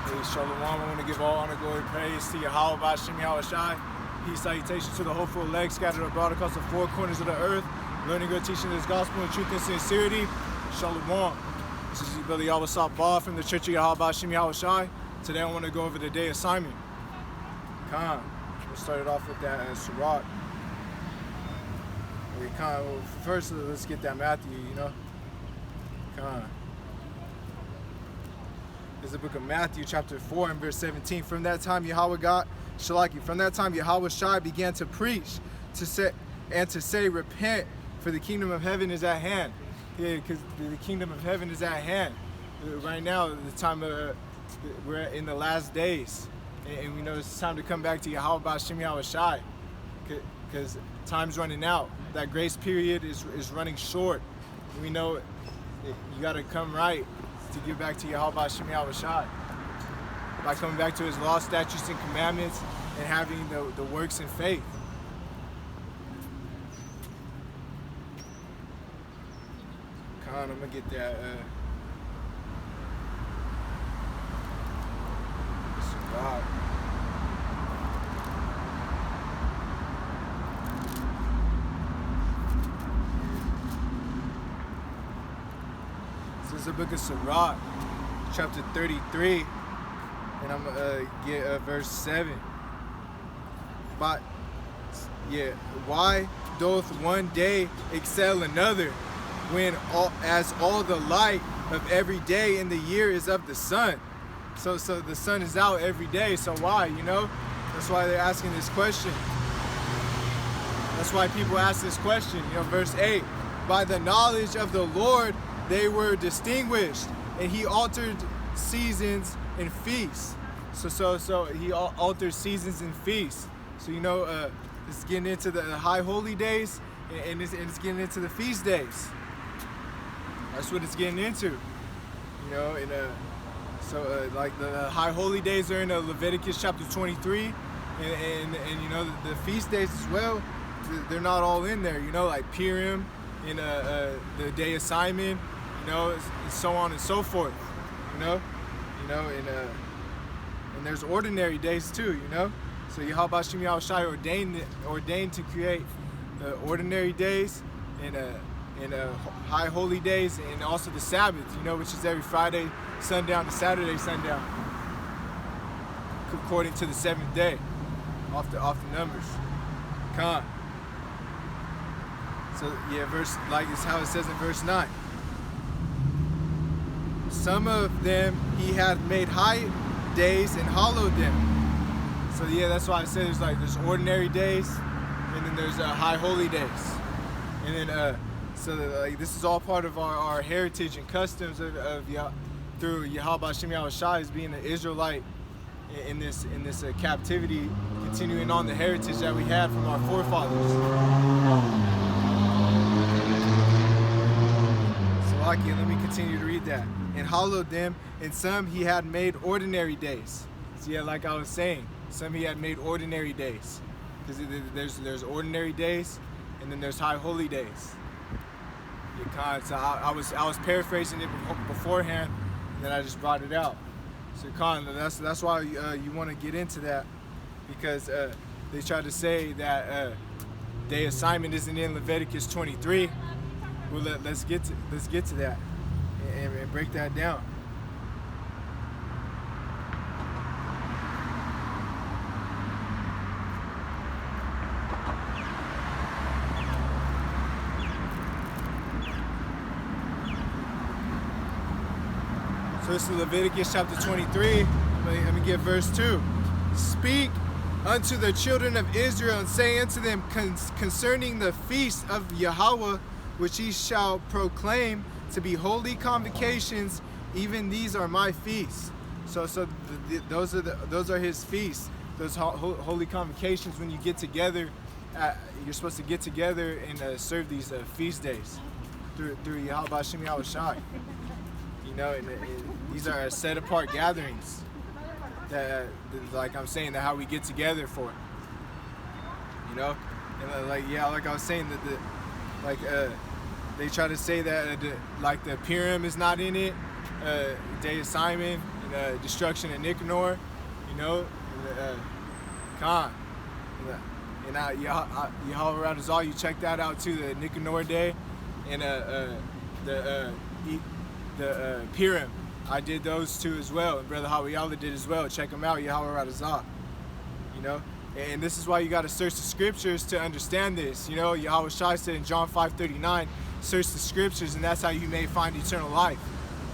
Hey, Shalom, I want to give all honor, glory, praise to Yahweh, B'Shem Yahushai. Peace, salutation to the hopeful elect scattered abroad across the four corners of the earth, learning good, teaching this gospel in truth and sincerity. Shalom. This is your brother Yahweh Ba from the Church of Yahweh, B'Shem Yahushai. Today I want to go over the day assignment. We'll start it off with that Sirach. First, let's get that Matthew, There's the book of Matthew, chapter 4, and verse 17. From that time, From that time, Yahweh Shai began to preach, to say, repent, for the kingdom of heaven is at hand. Yeah, because the kingdom of heaven is at hand. Right now, the time we're in the last days, and we know it's time to come back to Yahweh B'Shem Yahushai, because time's running out. That grace period is running short. We know you got to come right to give back to Yahweh B'Shem Yahushai by coming back to His law, statutes, and commandments, and having the works in faith. I'm gonna get that. Sirach. This is the book of Sirach, chapter 33, and I'm gonna get verse 7. But yeah, why doth one day excel another, when all the light of every day in the year is of the sun? So the sun is out every day. So why? That's why they're asking this question. That's why people ask this question. Verse 8. By the knowledge of the Lord they were distinguished, and He altered seasons and feasts. So He alters seasons and feasts. So it's getting into the high holy days, and it's getting into the feast days. That's what it's getting into. Like the high holy days are in Leviticus chapter 23, and the feast days as well. They're not all in there. Like Purim, and the day of Simon, and so on and so forth. And there's ordinary days too. So Yahweh B'Shem Yahushai ordained to create the ordinary days and high holy days, and also the Sabbath, which is every Friday sundown to Saturday sundown, according to the seventh day, off the numbers. So yeah, it's how it says in verse 9. Some of them He had made high days and hallowed them. So yeah, that's why I said there's ordinary days, and then there's high holy days, and then this is all part of our heritage and customs through Yahweh B'Shem Yahushai as being an Israelite in this captivity, continuing on the heritage that we had from our forefathers. So let me continue to read that. And hallowed them, and some He had made ordinary days. So yeah, like I was saying, some He had made ordinary days, because there's ordinary days, and then there's high holy days. So I was paraphrasing it beforehand, and then I just brought it out. So that's why you want to get into that, because they try to say that day assignment isn't in Leviticus 23. Well, let's get to that and break that down. So this is Leviticus chapter 23. Let me get verse 2. Speak unto the children of Israel, and say unto them concerning the feast of Yahweh, which ye shall proclaim to be holy convocations, even these are my feasts. So those are His feasts. Those holy convocations, when you get together, you're supposed to get together and serve these feast days through Yahweh B'Shem Yahushai. And these are set apart gatherings that, like I'm saying, that how we get together for. And like I was saying, they try to say that the Purim is not in it, Day of Simon, and destruction of Nicanor, you know, Khan. And Yahweh Radazal, you check that out too, the Nicanor Day, and the Purim. I did those two as well, and Brother Hawiyala did as well. Check them out, Yahweh Radazal. You know, and this is why you got to search the scriptures to understand this. You know, Yahweh Shai said in John 5:39, search the scriptures, and that's how you may find eternal life.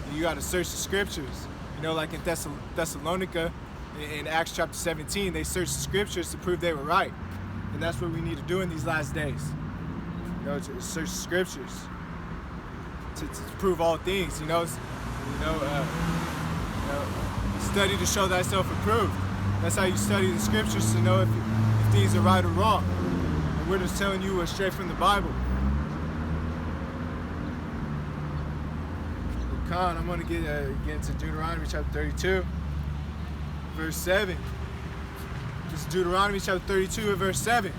And you got to search the scriptures. You know, like in Thessalonica, in Acts chapter 17, they searched the scriptures to prove they were right. And that's what we need to do in these last days. You know, to search the scriptures to prove all things. Study to show thyself approved. That's how you study the scriptures, to know if things are right or wrong. And we're just telling you what's straight from the Bible. Khan, I'm going to get into Deuteronomy chapter 32, verse 7. This is Deuteronomy chapter 32 and verse 7.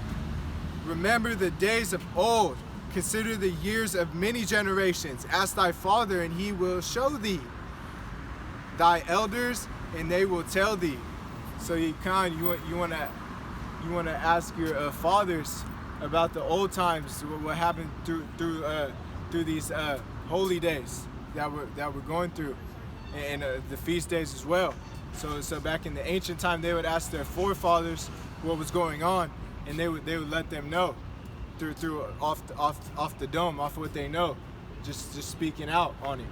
Remember the days of old. Consider the years of many generations. Ask thy father, and he will show thee. Thy elders, and they will tell thee. So you want to ask your fathers about the old times, what happened through these holy days that we're going through, and the feast days as well. So back in the ancient time, they would ask their forefathers what was going on, and they would let them know through off the dome, off what they know, just speaking out on it.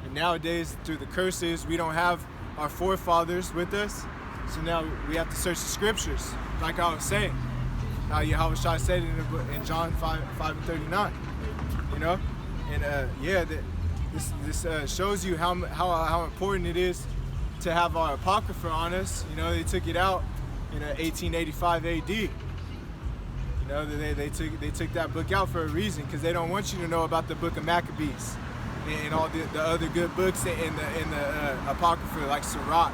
And nowadays, through the curses, we don't have our forefathers with us, so now we have to search the scriptures, like I was saying. Now Yahweh Shai said it in John 5:39, you know, and this shows you how important it is to have our Apocrypha on us. You know, they took it out in 1885 AD. You know, they took that book out for a reason, because they don't want you to know about the book of Maccabees and all the other good books in the Apocrypha, like Sirach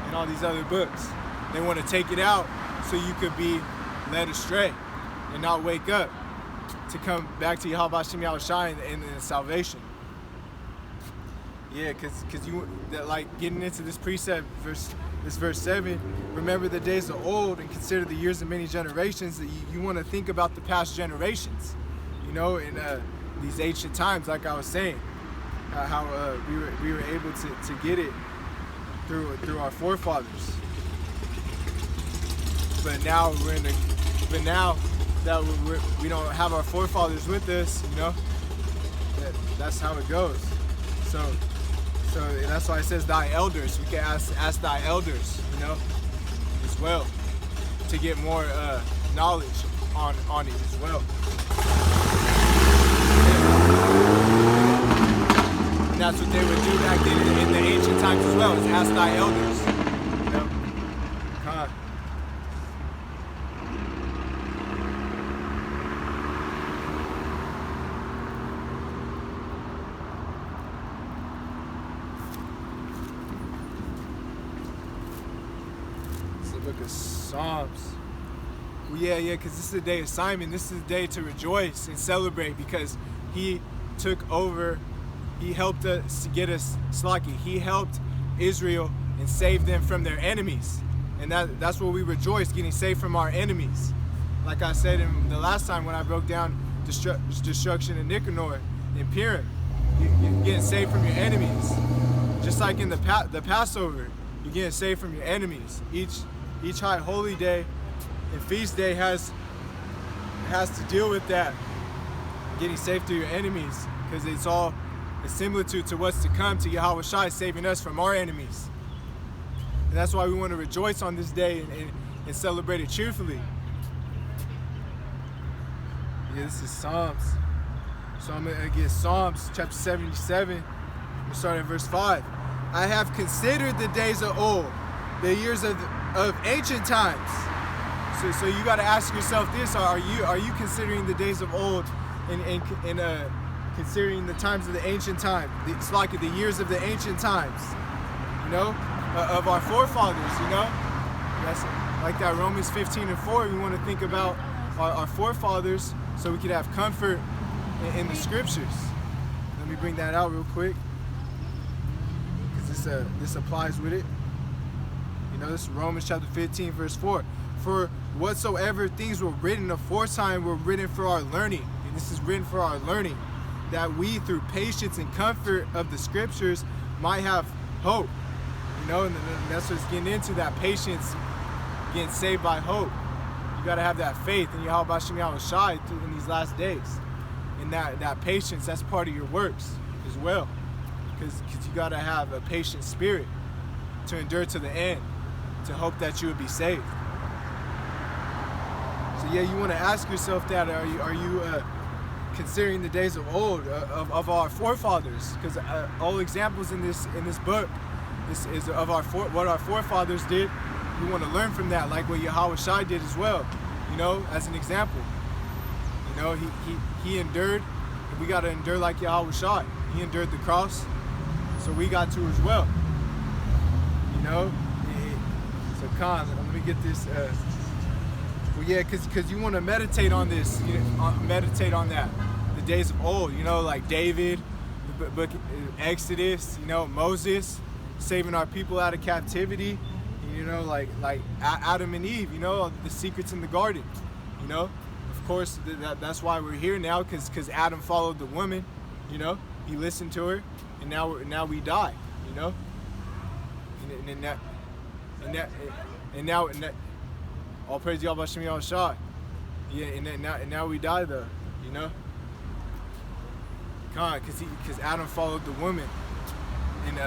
and all these other books. They want to take it out so you could be led astray and not wake up to come back to Yahweh Hashem Yahweh Shai and salvation. Yeah, because you like getting into this precept, verse 7. Remember the days of old, and consider the years of many generations. That you want to think about the past generations, you know, in these ancient times, like I was saying, how we were able to get it through our forefathers. But now now that we don't have our forefathers with us, you know, that's how it goes. So that's why it says thy elders. We can ask thy elders, you know, as well, to get more knowledge on it as well. And that's what they would do back then in the ancient times as well, is ask thy elders. You know? Book of Psalms. Well, yeah, because this is the day of Simon. This is the day to rejoice and celebrate, because he took over. He helped us get us Slaki. He helped Israel and saved them from their enemies, and that's what we rejoice, getting saved from our enemies. Like I said in the last time when I broke down destruction in Nicanor and Purim, you're getting saved from your enemies. Just like in the Passover, you're getting saved from your enemies. Each high holy day and feast day has to deal with that, getting saved through your enemies, because it's all a similitude to what's to come, to Yahweh Shai saving us from our enemies. And that's why we want to rejoice on this day and celebrate it cheerfully. Yeah, this is Psalms. So I'm going to get Psalms chapter 77. We'll start at verse 5. I have considered the days of old, the years of ancient times. So you got to ask yourself this: Are you considering the days of old and considering the times of the ancient time? It's like the years of the ancient times, you know, of our forefathers. You know, that's like that Romans 15:4. We want to think about our forefathers so we could have comfort in the scriptures. Let me bring that out real quick, because this this applies with it. You know, this is Romans chapter 15, verse 4. For whatsoever things were written aforetime were written for our learning. And this is written for our learning, that we through patience and comfort of the scriptures might have hope. You know, and that's what's getting into, that patience, getting saved by hope. You got to have that faith in Yahweh Hashem Yahushai in these last days. And that patience, that's part of your works as well. Because you got to have a patient spirit to endure to the end, to hope that you would be saved. So yeah, you want to ask yourself that, are you considering the days of old, of our forefathers? Because all examples in this book is of what our forefathers did. We want to learn from that, like what Yahweh Shai did as well, you know, as an example. You know, he endured, and we got to endure like Yahweh Shai. He endured the cross, so we got to as well. You know? So Khan, let me get this. Well, yeah, because you want to meditate on this, you know, meditate on that. The days of old, you know, like David, the book Exodus, you know, Moses, saving our people out of captivity. You know, like Adam and Eve, you know, the secrets in the garden, you know. Of course, that's why we're here now, because Adam followed the woman, you know. He listened to her, and now we die, you know. And now all praise to Yahweh Hashem Yahushai. Yeah, and now we die though, you know. Because Adam followed the woman, and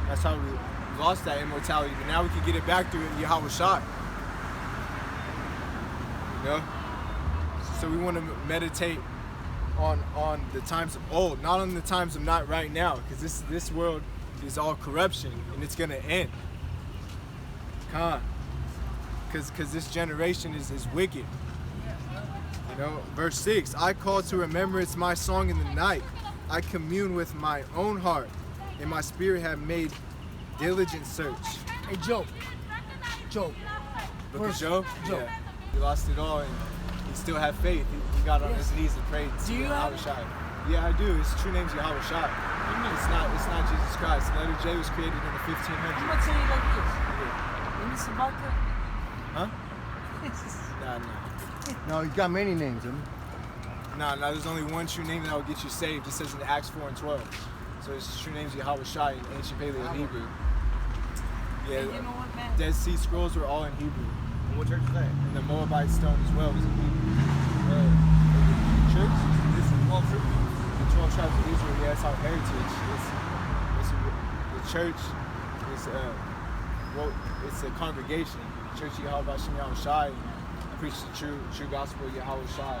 that's how we lost that immortality, but now we can get it back through Yahweh Shai. You know? So we want to meditate on the times of old, not on the times of not right now, because this world is all corruption and it's gonna end. Because this generation is wicked. You know, verse 6, I call to remembrance my song in the night. I commune with my own heart, and my spirit have made diligent search. Hey, Joe. Book of Job? Yeah. He lost it all and he still had faith. He got on his knees and prayed to Yahweh Shai. Yeah, I do. His true name is Yahweh Shai. It's not Jesus Christ. The letter J was created in the 1500s. I'm gonna tell you like this. Yeah. You need some vodka? Huh? Nah. No, he's got many names, isn't he? Nah, there's only one true name that will get you saved. It says in Acts 4 and 12. So his true name is Yahweh Shai in ancient Paleo Hebrew. Yeah, you know what, man? Dead Sea Scrolls were all in Hebrew. And what church is that? And the Moabite stone as well was in Hebrew. The church? This is 12 tribes. The 12 tribes of Israel, yeah, it's our heritage. The church it's a congregation. The Church of Yahweh Hashem Yahushai preach the true gospel of Yahweh Shai.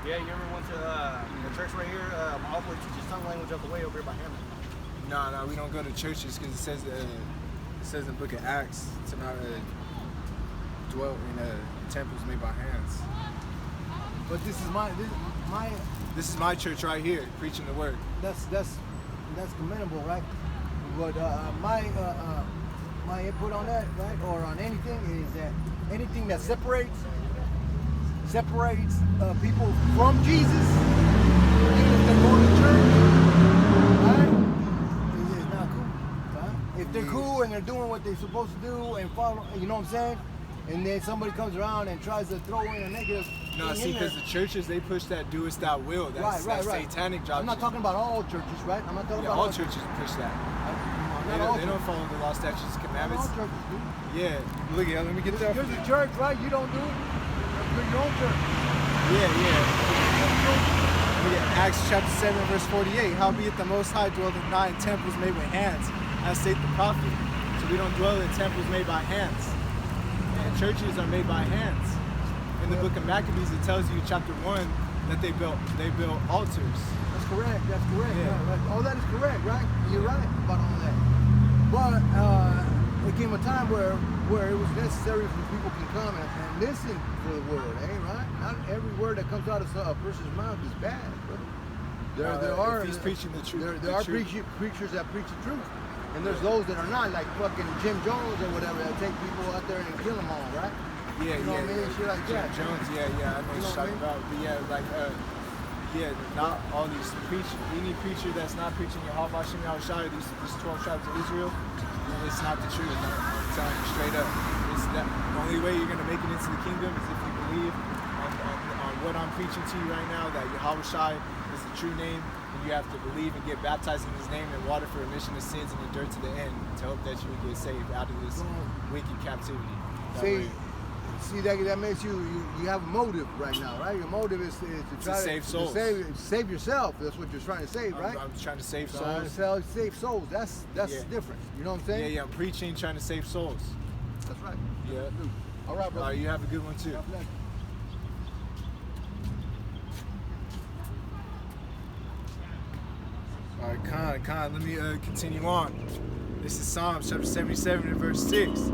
Yeah, you ever went to the church right here? My uncle teaches tongue language up the way over here by Hammond. No, we don't go to churches because it says in the book of Acts to not dwell in temples made by hands. But this is my church right here, preaching the word. that's commendable, right? But my input on that, right, or on anything, is that anything that separates people from Jesus, even if they're going to church, right, is not cool, right? If they're cool and they're doing what they're supposed to do and follow, you know what I'm saying? And then somebody comes around and tries to throw in a negative. No, see, because the churches, they push that doest thou will. That's right. satanic doctrine. I'm not talking about all churches, right? I'm not talking about all churches push that. They don't follow the law, statutes, and commandments. All churches do. Yeah, look at let me get that. Here's the church, right? You don't do it. You're your own church. Yeah. Look at Acts chapter 7, verse 48. Howbeit the Most High dwelleth not in temples made with hands, as saith the prophet. So we don't dwell in temples made by hands. And churches are made by hands. In the book of Maccabees, it tells you, chapter 1, that they built altars. That's correct. Yeah. Right. All that is correct, right? You're right about all that. But there came a time where it was necessary for people can come and listen for the word, right? Not every word that comes out of a person's mouth is bad, brother. There are if he's preaching the truth. There are preachers that preach the truth, and there's those that are not, like fucking Jim Jones or whatever, that take people out there and kill them all, right? Yeah, you know what I mean? Shit like Jim that. Jones, yeah, I know what you're talking about. But yeah, like yeah, not all these any preacher that's not preaching Yahweh Hashem Yahushua, these 12 tribes of Israel, it's not the truth. I'm telling you straight up. It's the only way you're gonna make it into the kingdom is if you believe on what I'm preaching to you right now, that Yahweh Shai is the true name, and you have to believe and get baptized in his name and water for remission of sins and endure to the end to hope that you will get saved out of this wicked captivity. See that makes you have a motive right now, right? Your motive is to try to save souls. Save yourself. That's what you're trying to save, right? I'm trying to save Trying souls. to save souls. That's different. You know what I'm saying? Yeah, I'm preaching, trying to save souls. That's right. Yeah. All right, bro. You have a good one too. God bless. All right, Khan, let me continue on. This is Psalms chapter 77 and verse 6.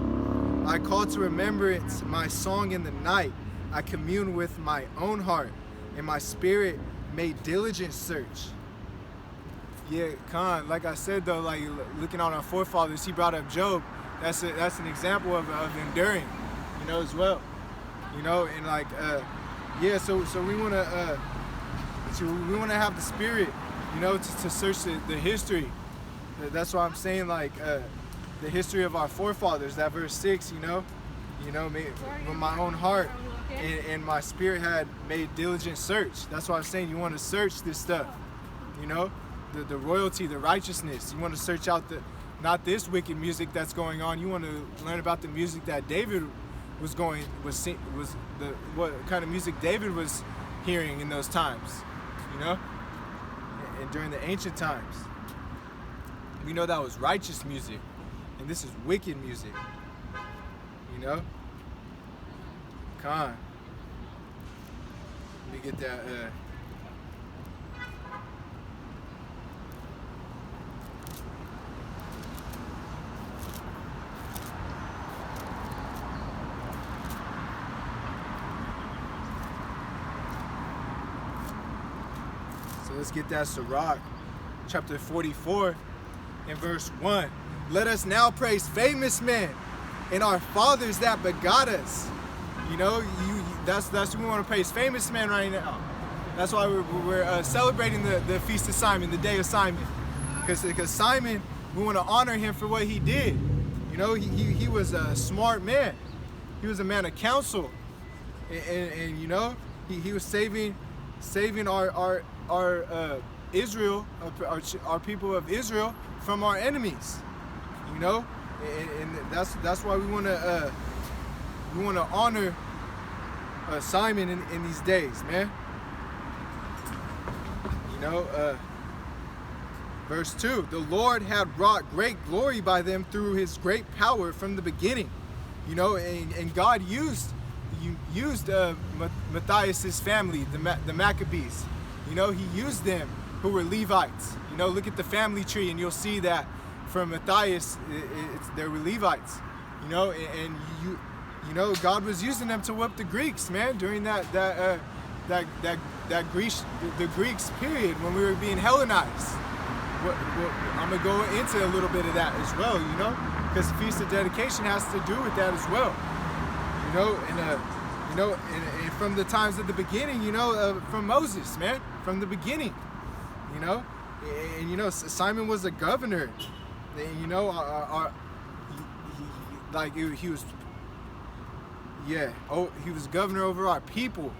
I call to remembrance my song in the night. I commune with my own heart, and my spirit made diligent search. Yeah, Khan, like I said though, like looking on our forefathers, he brought up Job. That's an example of enduring, you know, as well. You know, and like yeah, so we wanna have the spirit, you know, to search the history. That's why I'm saying like the history of our forefathers, that verse 6, you know, with my own heart and my spirit had made diligent search. That's why I'm saying you want to search this stuff, you know, the royalty, the righteousness. You want to search out not this wicked music that's going on. You want to learn about the music that David what kind of music David was hearing in those times, you know, and during the ancient times. We know that was righteous music, and this is wicked music, you know? Khan. Let me get that, So let's get that Sirach, chapter 44. In verse 1, let us now praise famous men and our fathers that begot us. You know, that's we want to praise famous men right now. That's why we're celebrating the feast of Simon, the day of Simon, because Simon, we want to honor him for what he did. You know, he was a smart man. He was a man of counsel, and you know, he was saving our Israel, our people of Israel, from our enemies, you know, and that's why we want to honor Simon in these days, man. You know, verse 2: the Lord had wrought great glory by them through His great power from the beginning, you know, and God used Matthias's family, the Maccabees. You know, He used them, who were Levites. You know, look at the family tree and you'll see that from Matthias, they were Levites. You know, and you know, God was using them to whip the Greeks, man, during the Greeks period when we were being Hellenized. I'm gonna go into a little bit of that as well, you know, because the Feast of Dedication has to do with that as well. You know, and from the times of the beginning, you know, from Moses, man, from the beginning, you know, and you know, Simon was a governor, and you know, he was, yeah, he was governor over our people,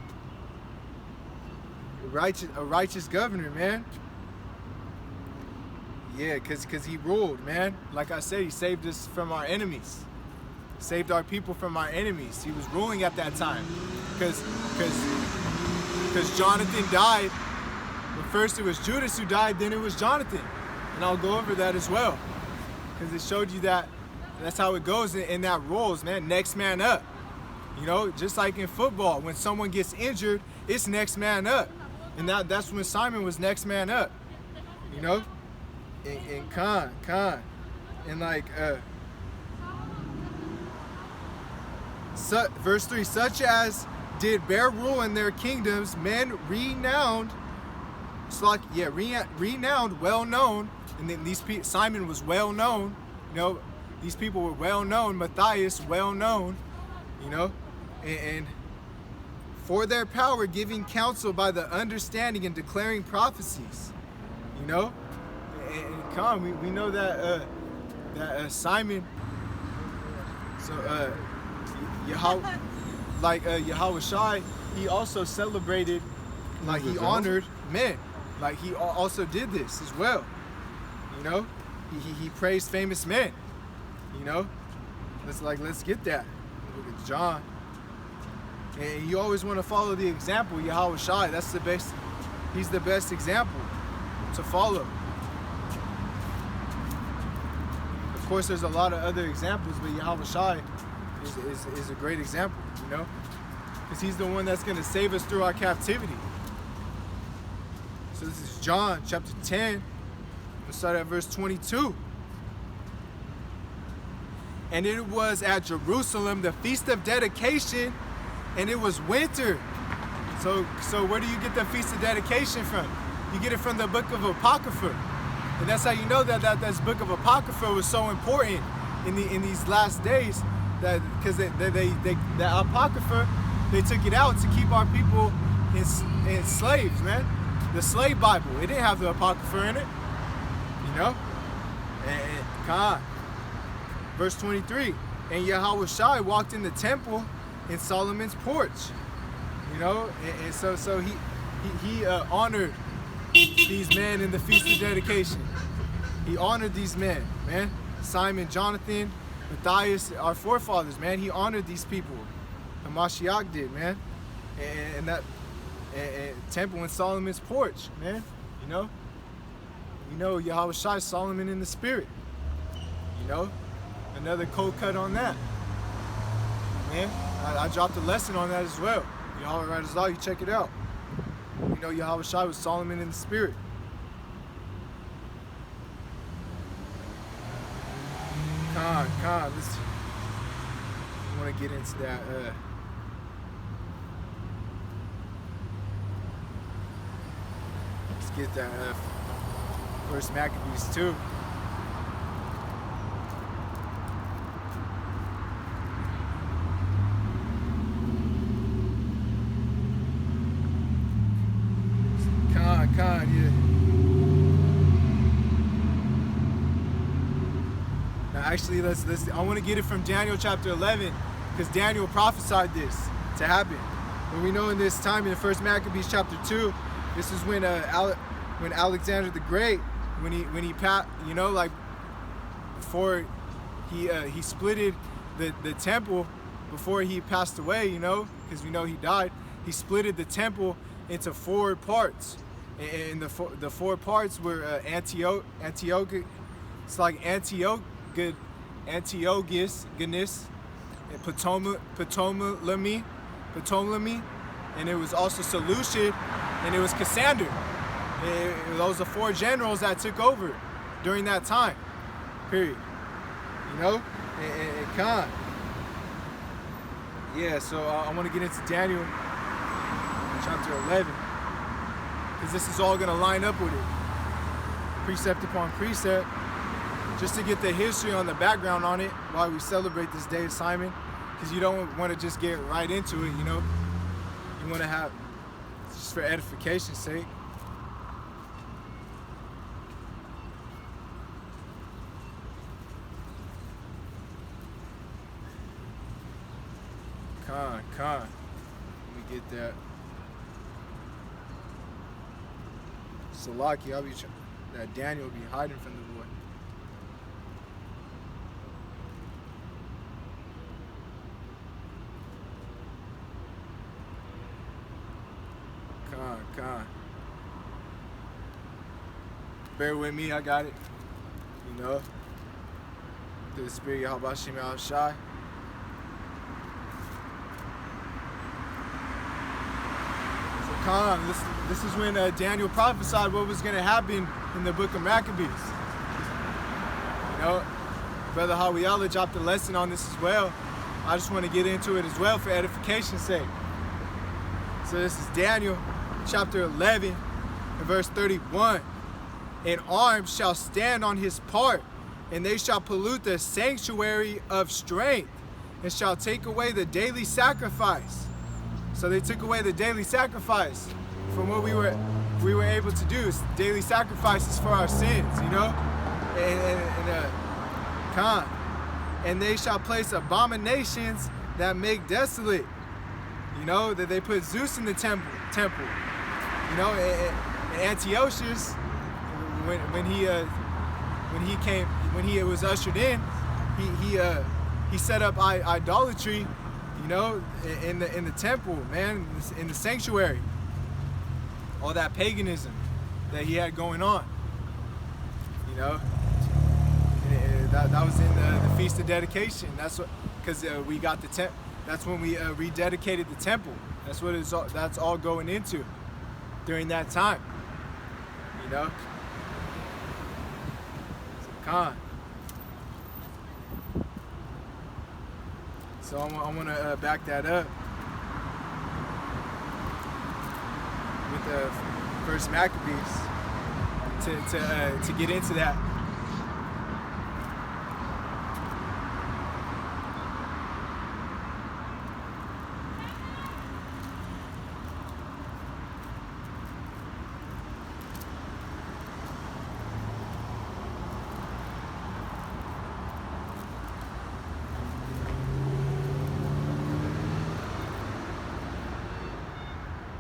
a righteous governor, man. Yeah, cause he ruled, man. Like I said, he saved us from our enemies. Saved our people from our enemies. He was ruling at that time, because Jonathan died. But first it was Judas who died, then it was Jonathan, and I'll go over that as well, because it showed you that that's how it goes in that roles, man. Next man up. You know, just like in football, when someone gets injured, it's next man up, and that's when Simon was next man up. You know, and Khan, and like verse 3, such as did bear rule in their kingdoms, men renowned, renowned, well known, and then Simon was well known, you know, these people were well known, Matthias well known, you know, and for their power, giving counsel by the understanding and declaring prophecies. You know, and come on, we know that Simon. So Yahweh Shai, he also celebrated, like he honored men, like he also did this as well. You know, he praised famous men. You know, let's get that. Look at John. And you always want to follow the example, Yahweh Shai. That's the best. He's the best example to follow. Of course, there's a lot of other examples, but Yahweh Shai is a great example, you know, because he's the one that's going to save us through our captivity. So this is John chapter 10. We'll start at verse 22. And it was at Jerusalem, the feast of dedication, and it was winter. So where do you get the feast of dedication from? You get it from the book of Apocrypha. And that's how you know that this book of Apocrypha was so important in these last days, that because the Apocrypha, they took it out to keep our people in slaves, man. The slave Bible, it didn't have the Apocrypha in it, you know. And God, verse 23, and Yahweh Shai walked in the temple in Solomon's porch, you know, and so he honored these men in the feast of dedication. He honored these men, man. Simon, Jonathan, Matthias, our forefathers, man. He honored these people. The Mashiach did, man. And that temple in Solomon's porch, man. You know, Yahweh Shai, Solomon in the spirit. You know, another cold cut on that, man. I dropped a lesson on that as well. Yahweh Writers Law, you check it out. You know, Yahweh Shai was Solomon in the spirit. Let's. I want to get into that. Let's get that First Maccabees 2. Yeah. Now, actually, let's. I want to get it from Daniel chapter 11, because Daniel prophesied this to happen. And we know in this time in the First Maccabees chapter 2, this is when Alexander the Great, when he you know, like before he splitted the temple before he passed away, you know, because we know he died. He splitted the temple into 4 parts. And the 4 parts were Antiochus, it's like Antiochus, and Ptolemy, and it was also Seleucid, and it was Cassander. Those are 4 generals that took over during that time period. You know, and Khan. Yeah, so I want to get into Daniel chapter 11. Because this is all going to line up with it, precept upon precept, just to get the history on the background on it, why we celebrate this day of Simon. Because you don't want to just get right into it, you know. You want to have, just for edification's sake. Let me get that. Salaki, I'll be that Daniel will be hiding from the boy. Con. Bear with me, I got it. You know, through the spirit of Yahweh Shem Yahweh Shai. This is when Daniel prophesied what was going to happen in the book of Maccabees. You know, Brother Hawiyallah dropped a lesson on this as well. I just want to get into it as well for edification's sake. So this is Daniel chapter 11 and verse 31. And arms shall stand on his part, and they shall pollute the sanctuary of strength, and shall take away the daily sacrifice. So they took away the daily sacrifice from what we were able to do. Daily sacrifices for our sins, you know? And they shall place abominations that make desolate. You know, that they put Zeus in the temple. You know, and Antiochus, when he was ushered in, he set up idolatry, you know, in the temple, man, in the sanctuary. All that paganism that he had going on, you know. That was in the Feast of Dedication. That's what, because we got the that's when we rededicated the temple. That's what that's all going into during that time, you know. So I want to back that up with the First Maccabees to get into that.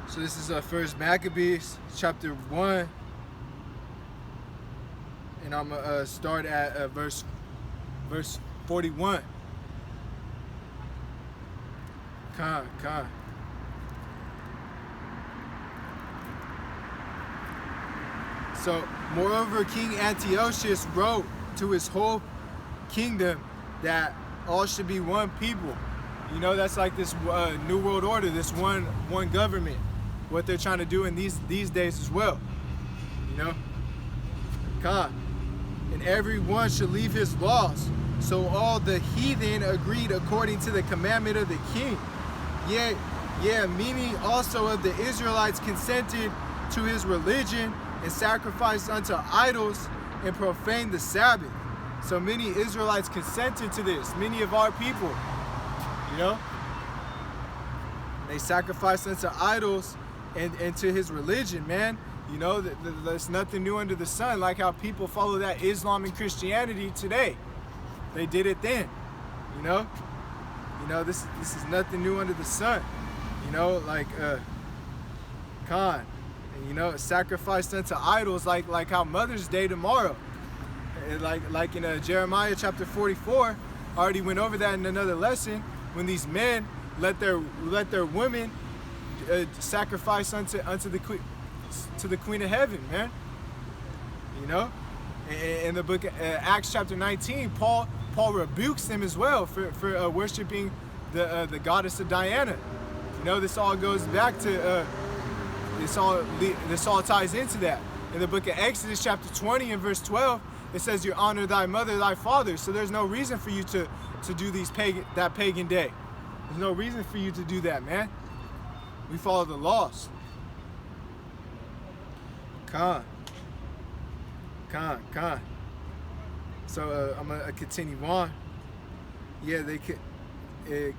So this is First Maccabees, chapter 1, and I'm gonna start at verse 41. Con. So, moreover, King Antiochus wrote to his whole kingdom that all should be one people. You know, that's like this New World Order, this one government. What they're trying to do in these days as well, you know. And everyone should leave his laws. So all the heathen agreed according to the commandment of the king. Many also of the Israelites consented to his religion and sacrificed unto idols and profaned the Sabbath. So many Israelites consented to this. Many of our people, you know, they sacrificed unto idols and to his religion, man. You know, there's nothing new under the sun, like how people follow that Islam and Christianity today. They did it then, you know. This is nothing new under the sun. You know, like you know, sacrificed unto idols, like how Mother's Day tomorrow, like in Jeremiah chapter 44. I already went over that in another lesson. When these men let their women sacrifice unto the Queen of Heaven, man. You know, in the book of Acts chapter 19, Paul rebukes them as well for worshiping the goddess of Diana. You know, this all goes back to this all ties into that. In the book of Exodus chapter 20 and verse 12, it says, "You honor thy mother, thy father." So there's no reason for you to do that pagan day. There's no reason for you to do that, man. We follow the laws. Con. So I'm gonna continue on. Yeah, they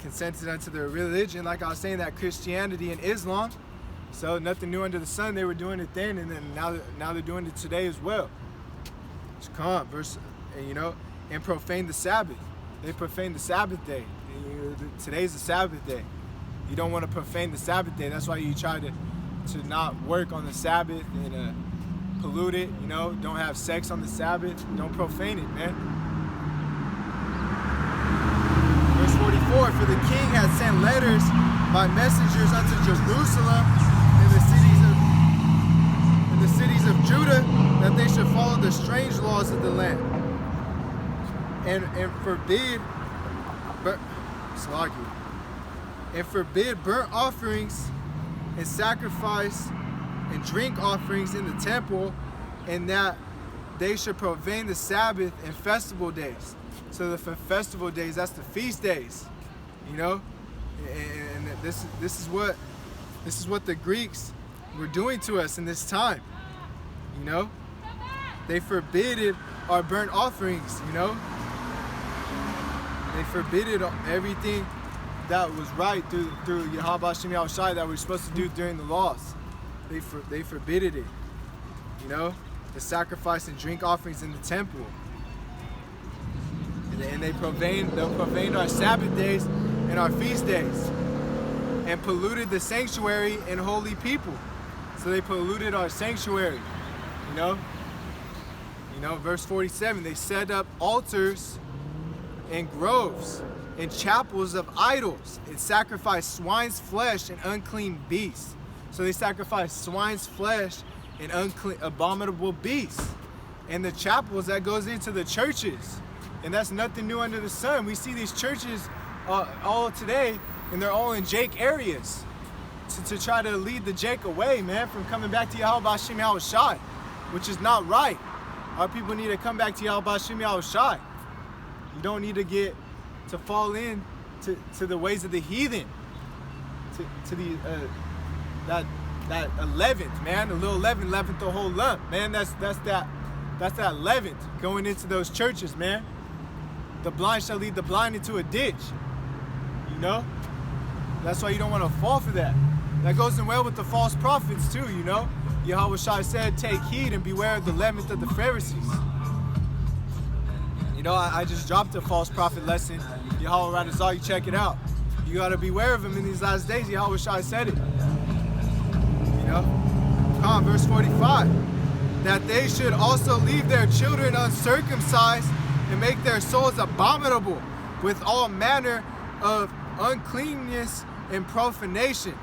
consented unto their religion, like I was saying, that Christianity and Islam. So nothing new under the sun. They were doing it then, and then now they're doing it today as well. It's calm, you know, and profane the Sabbath. They profane the Sabbath day. Today's the Sabbath day. You don't want to profane the Sabbath day. That's why you try to not work on the Sabbath and pollute it. You know, don't have sex on the Sabbath. Don't profane it, man. Verse 44: For the king had sent letters by messengers unto Jerusalem and the cities of Judah, that they should follow the strange laws of the land and forbid burnt offerings and sacrifice and drink offerings in the temple, and that they should profane the Sabbath and festival days. So the festival days, that's the feast days, you know. And this is what the Greeks were doing to us in this time, you know. They forbidden our burnt offerings, you know. They forbidden everything that was right through Yahweh Hashem Yahushai that we're supposed to do during the laws. They forbidded it. You know, the sacrifice and drink offerings in the temple. And they profaned our Sabbath days and our feast days, and polluted the sanctuary and holy people. So they polluted our sanctuary. You know, verse 47, they set up altars and groves and chapels of idols and sacrificed swine's flesh and unclean beasts. So they sacrificed swine's flesh and unclean, abominable beasts. And the chapels, that goes into the churches. And that's nothing new under the sun. We see these churches all today, and they're all in Jake areas to try to lead the Jake away, man, from coming back to Yahweh Hashem Yahushai, which is not right. Our people need to come back to Yahweh Hashem Yahushai. You don't need to fall in to the ways of the heathen, to the that 11th, man, the little 11th the whole lump, man. That's that 11th going into those churches, man. The blind shall lead the blind into a ditch. You know, that's why you don't want to fall for that. That goes in well with the false prophets too. You know, Yahweh Shai said, "Take heed and beware of the leaven of the Pharisees." You know, I just dropped a false prophet lesson. Yahweh Radazal, you check it out. You gotta beware of him in these last days. Yahweh Shai said it. You know, verse 45, that they should also leave their children uncircumcised and make their souls abominable with all manner of uncleanness and profanation,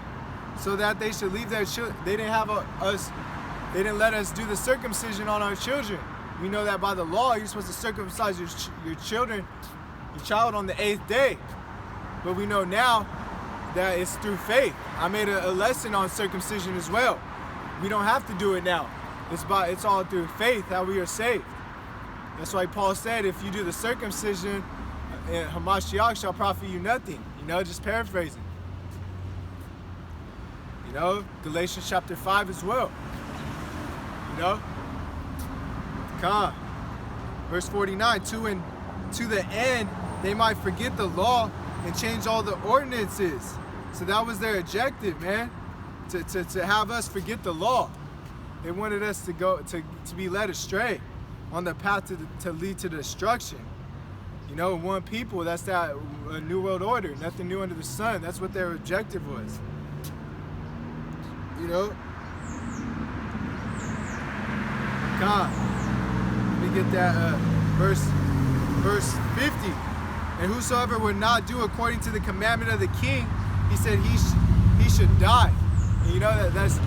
so that they should leave their children. They didn't let us do the circumcision on our children. We know that by the law, you're supposed to circumcise your child on the 8th day. But we know now that it's through faith. I made a lesson on circumcision as well. We don't have to do it now. It's all through faith how we are saved. That's why Paul said, if you do the circumcision, Hamashiach shall profit you nothing. You know, just paraphrasing. You know, Galatians chapter 5 as well. You know? Verse 49, to the end they might forget the law and change all the ordinances. So that was their objective, man. To have us forget the law. They wanted us to be led astray on the path to lead to destruction. You know, one people, that's that New World Order, nothing new under the sun. That's what their objective was. You know? Let me get that verse 50. And whosoever would not do according to the commandment of the king, he said he should die. And you know, that's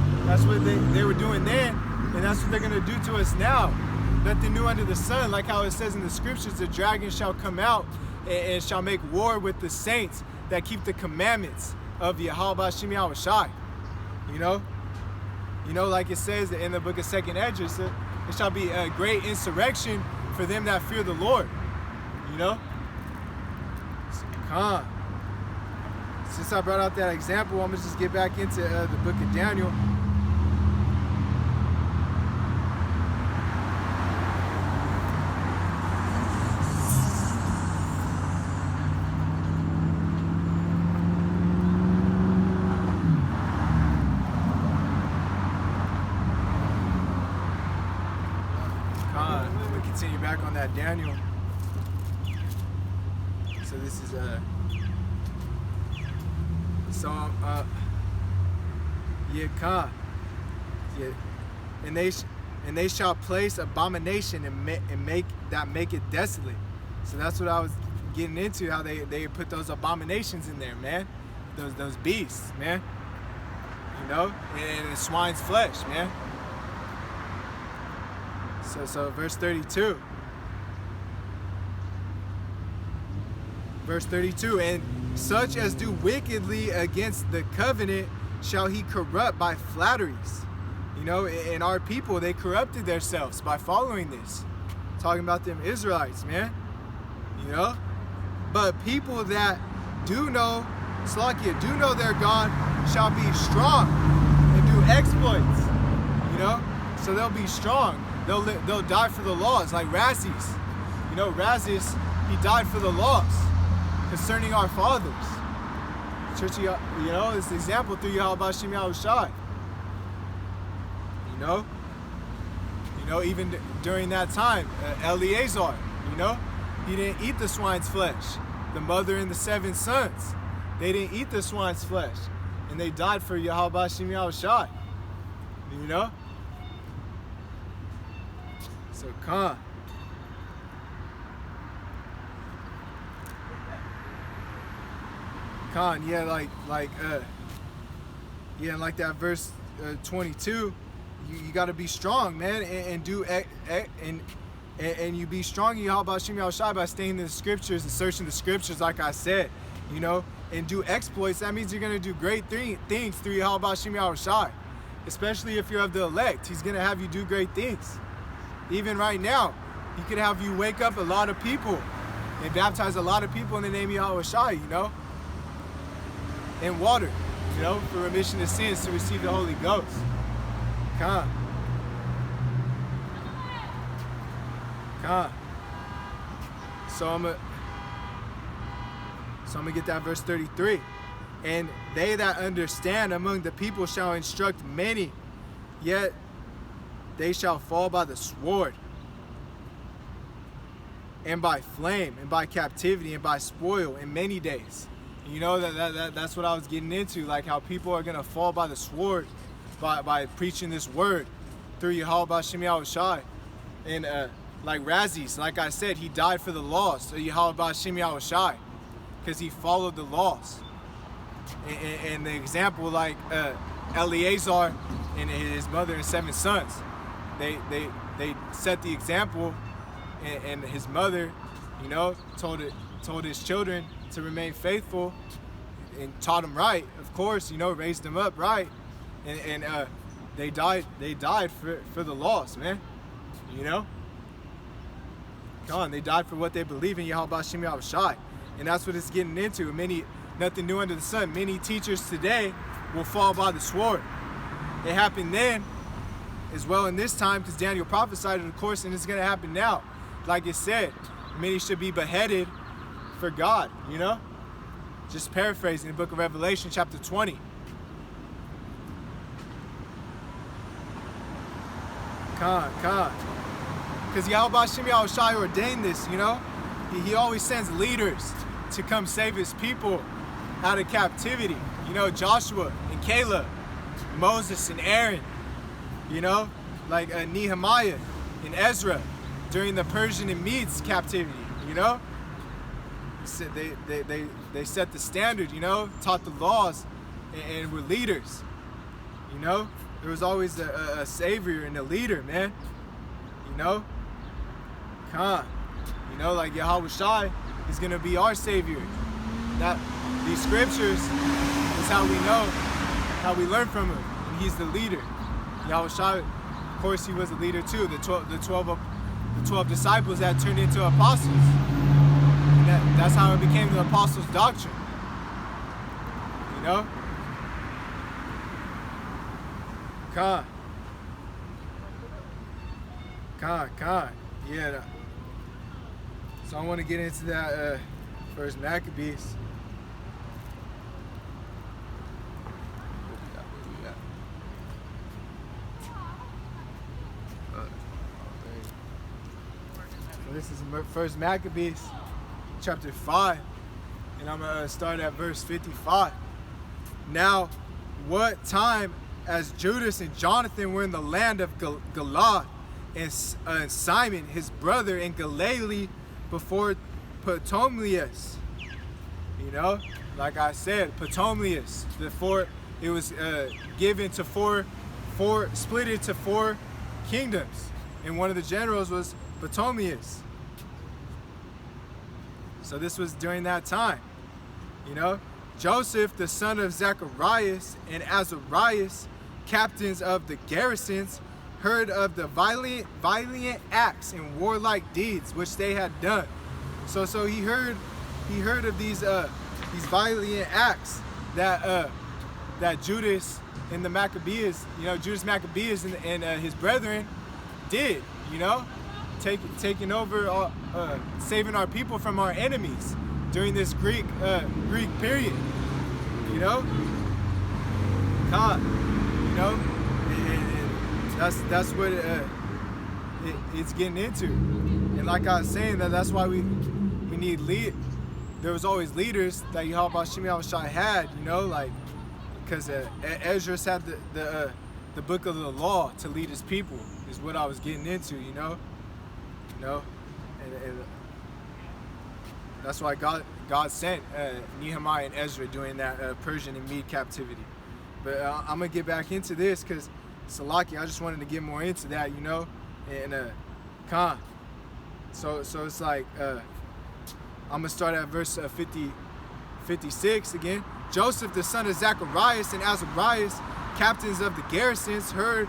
what they were doing then, and that's what they're going to do to us now. Nothing new under the sun, like how it says in the scriptures, the dragon shall come out and shall make war with the saints that keep the commandments of Yahweh Hashem Yahushai. You know, like it says in the book of 2nd Esdras, it shall be a great insurrection for them that fear the Lord. You know? Since I brought out that example, I'm going to just get back into the book of Daniel. We'll continue back on that Daniel. So this is Psalm and they shall place abomination and make it desolate. So that's what I was getting into, how they put those abominations in there, man. Those beasts, man. You know, and the swine's flesh, man. So verse 32. Verse 32, and such as do wickedly against the covenant shall he corrupt by flatteries. You know, and our people, they corrupted themselves by following this. Talking about them Israelites, man. You know? But people that do know, Slakia, do know their God shall be strong and do exploits. You know? So they'll be strong. They'll die for the laws, like Razis. You know, Razis, he died for the laws concerning our fathers. Church of, you know, it's the example through Yahweh Shem Yahushai. You know, even during that time, Eleazar, you know, he didn't eat the swine's flesh. The mother and the 7 sons, they didn't eat the swine's flesh, and they died for Yahweh Shem Yahushai. You know. So come. Yeah, like that verse 22, you got to be strong, man, and do and you be strong in Yahweh Shem Yahushai by staying in the scriptures and searching the scriptures, like I said, you know, and do exploits. That means you're gonna do great things through Yahweh Shem Yahushai, especially if you're of the elect. He's gonna have you do great things. Even right now, he could have you wake up a lot of people and baptize a lot of people in the name of Yahushai, you know. In water, you know, for remission of sins, to receive the Holy Ghost. Come. So I'm gonna get that verse 33. And they that understand among the people shall instruct many, yet they shall fall by the sword, and by flame, and by captivity, and by spoil in many days. You know, that's what I was getting into, like how people are gonna fall by the sword by preaching this word through Yahweh Shem Yahushai. And like Razis, like I said, he died for the lost, so Yahweh Shem Yahushai, because he followed the laws. And the example, like Eleazar and his mother and 7 sons, they set the example, and his mother, you know, told his children to remain faithful, and taught them right, of course, you know, raised them up right, and they died for the lost, man, you know. Come on, they died for what they believe in, Yahweh Shem Yahushai, and that's what it's getting into. Nothing new under the sun. Many teachers today will fall by the sword. It happened then as well in this time, because Daniel prophesied it, of course, and it's going to happen now. Like it said, many should be beheaded for God, you know? Just paraphrasing the book of Revelation, chapter 20. Because Yahweh Shem Yahushai ordained this, you know? He always sends leaders to come save his people out of captivity. You know, Joshua and Caleb, Moses and Aaron, you know? Like Nehemiah and Ezra during the Persian and Medes captivity, you know? They set the standard, you know, taught the laws, and were leaders, you know. There was always a savior and a leader, man, you know. You know, like Yahushai is gonna be our savior. That these scriptures is how we know, how we learn from him, and he's the leader. Yahushai, of course, he was a leader too. The 12 disciples that turned into apostles. That's how it became the apostles' doctrine. You know? Yeah. So I want to get into that First Maccabees. So this is First Maccabees, chapter 5, and I'm going to start at verse 55. Now, what time as Judas and Jonathan were in the land of Galilee, and Simon, his brother, in Galilee before Ptolemaeus. You know, like I said, Ptolemaeus, before it was given to split into 4 kingdoms, and one of the generals was Ptolemaeus. So this was during that time, you know. Joseph, the son of Zacharias, and Azarias, captains of the garrisons, heard of the violent acts and warlike deeds which they had done. So he heard of these violent acts that Judas and the Maccabees, you know, Judas Maccabees and his brethren did, you know, taking over, saving our people from our enemies during this Greek period, you You know? God, you know? And that's what it's getting into. And like I was saying, that's why we need lead. There was always leaders that Yahweh Shemi Shai had, you know, like, because Ezra had the book of the law to lead his people, is what I was getting into, you know, and that's why God sent Nehemiah and Ezra during that Persian and Mede captivity. But I'm gonna get back into this because Salaki, I just wanted to get more into that, you know, and Khan. So it's like I'm gonna start at verse 56 again. Joseph, the son of Zacharias and Azarias, captains of the garrisons, heard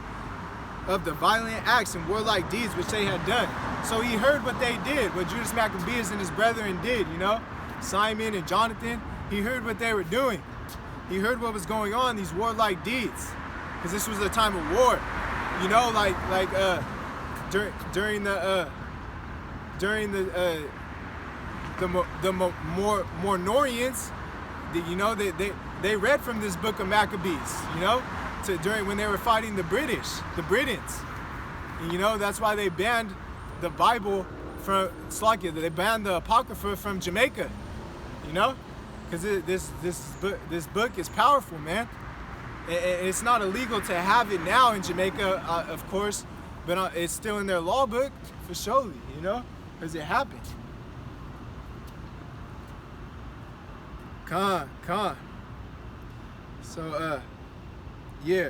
of the violent acts and warlike deeds which they had done. So he heard what they did, what Judas Maccabeus and his brethren did, you know, Simon and Jonathan. He heard what they were doing. He heard what was going on, these warlike deeds, because this was a time of war, you know, during the Mornorians, you know, they read from this book of Maccabees, you know, during when they were fighting the Britons. And, you know, that's why they banned the Bible from Slovakia. They banned the Apocrypha from Jamaica, you know, because this book is powerful, man. It's not illegal to have it now in Jamaica, of course, but it's still in their law book for surely, you know, because it happened. Con. So, yeah.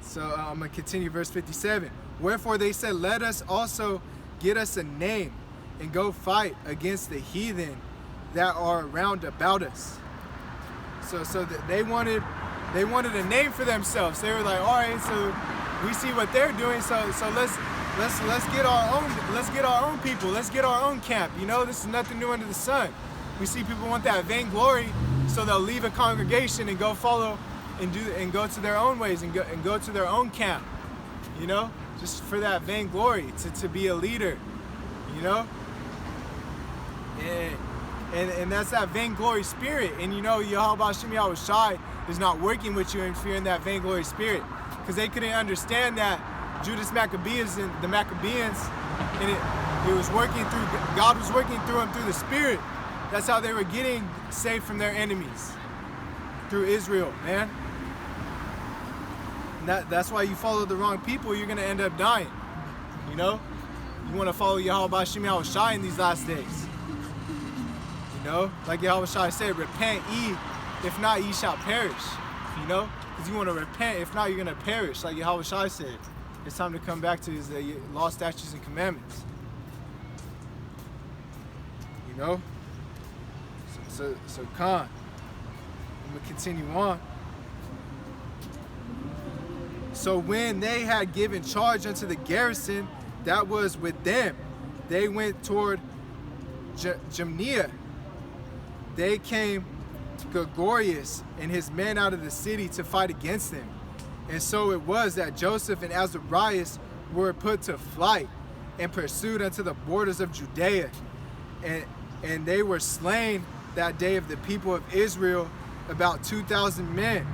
So I'm going to continue verse 57. Wherefore they said, let us also get us a name and go fight against the heathen that are round about us. So they wanted a name for themselves. They were like, all right, so we see what they're doing, so let's get our own people, let's get our own camp. You know, this is nothing new under the sun. We see people want that vainglory, so they'll leave a congregation and go follow and go to their own ways and go to their own camp. You know, just for that vainglory, to be a leader. You know, and that's that vainglory spirit. And you know, Yahweh Shemi Shai is not working with you if you're in that vainglory spirit, because they couldn't understand that Judas Maccabeus and the Maccabeans, and it was working through, God was working through them through the Spirit. That's how they were getting saved from their enemies, through Israel, man. And that's why you follow the wrong people, you're gonna end up dying. You know, you want to follow Yahweh Shemi Shai in these last days. You know, like Yahweh Shai said, repent ye, if not ye shall perish. You know, because you want to repent, if not you're gonna perish, like Yahweh Shai said. It's time to come back to his law, statutes, and commandments. You know? So Khan, I'm going to continue on. So when they had given charge unto the garrison that was with them, they went toward Jamnia. They came Gregorius and his men out of the city to fight against them. And so it was that Joseph and Azarias were put to flight and pursued unto the borders of Judea. And they were slain that day of the people of Israel, about 2,000 men.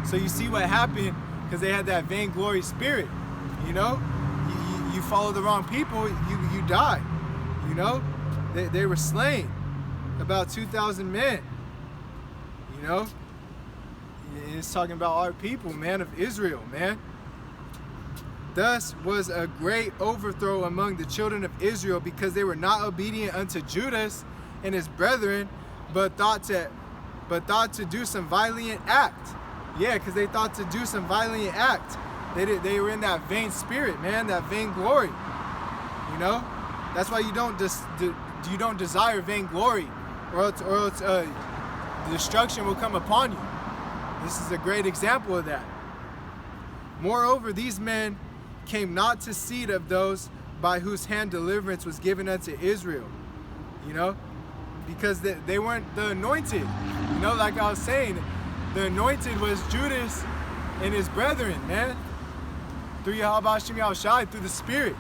So you see what happened, because they had that vainglory spirit. You know, you follow the wrong people, you die. You know, they were slain, about 2,000 men. You know. It's talking about our people, man, of Israel, man. Thus was a great overthrow among the children of Israel, because they were not obedient unto Judas and his brethren, but thought to do some violent act. Yeah, because they thought to do some violent act. They were in that vain spirit, man, that vainglory. You know, that's why you don't desire vainglory, or else destruction will come upon you. This is a great example of that. Moreover, these men came not to seed of those by whose hand deliverance was given unto Israel. You know, because they weren't the anointed. You know, like I was saying, the anointed was Judas and his brethren, man. Through Yahweh Shemi Shai, through the Spirit.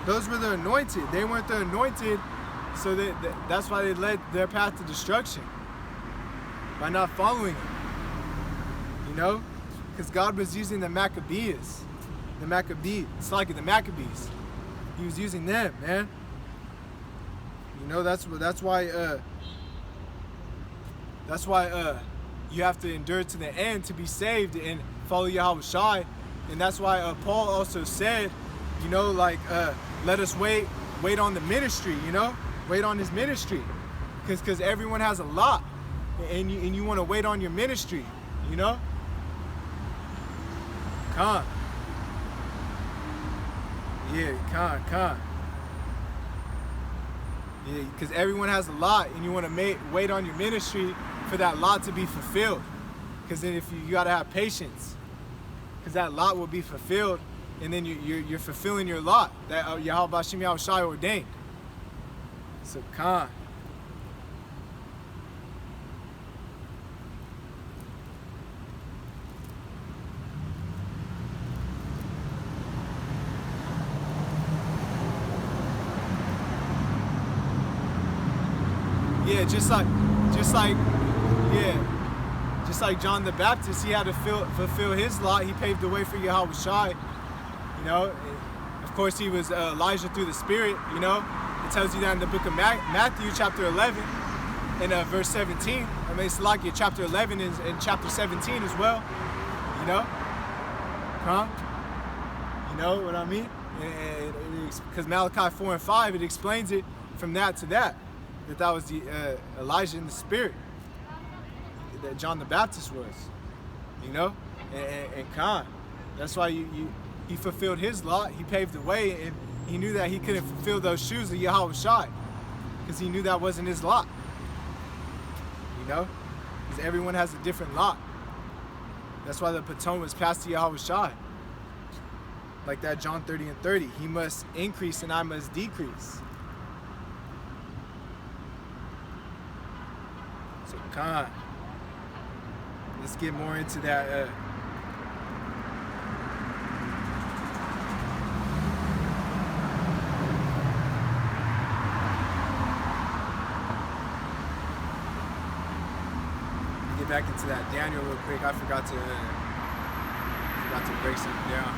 Those were the anointed. They weren't the anointed, so that's why they led their path to destruction. by not following it. You know? Because God was using the Maccabees. The Maccabees. He was using them, man. You know, that's why you have to endure to the end to be saved and follow Yahweh Shai. And that's why Paul also said, you know, like, let us wait on the ministry, you know? Wait on his ministry. Because everyone has a lot. And you want to wait on your ministry, you know? Con. Yeah, con. Yeah, because everyone has a lot, and you want to wait on your ministry for that lot to be fulfilled. Because then you got to have patience. Because that lot will be fulfilled, and then you're fulfilling your lot that Yahweh Bashim Yahweh Shai ordained. So, con. Yeah, just like John the Baptist, he had to fulfill his lot. He paved the way for Yahweh Shai. You know, and of course he was Elijah through the Spirit. You know, it tells you that in the book of Matthew, chapter 11, and verse 17. I mean, it's like chapter 11 and chapter 17 as well. You know, you know what I mean? Because Malachi 4 and 5, it explains it from that to that. That was the Elijah in the Spirit that John the Baptist was, you know, and Khan. That's why he fulfilled his lot. He paved the way, and he knew that he couldn't fulfill those shoes of Yahweh Shai, because he knew that wasn't his lot. You know, because everyone has a different lot. That's why the baton was passed to Yahweh Shai. Like that John 30 and 30. He must increase and I must decrease. So, Khan, let's get more into that. Get back into that Daniel real quick. I forgot to break something down.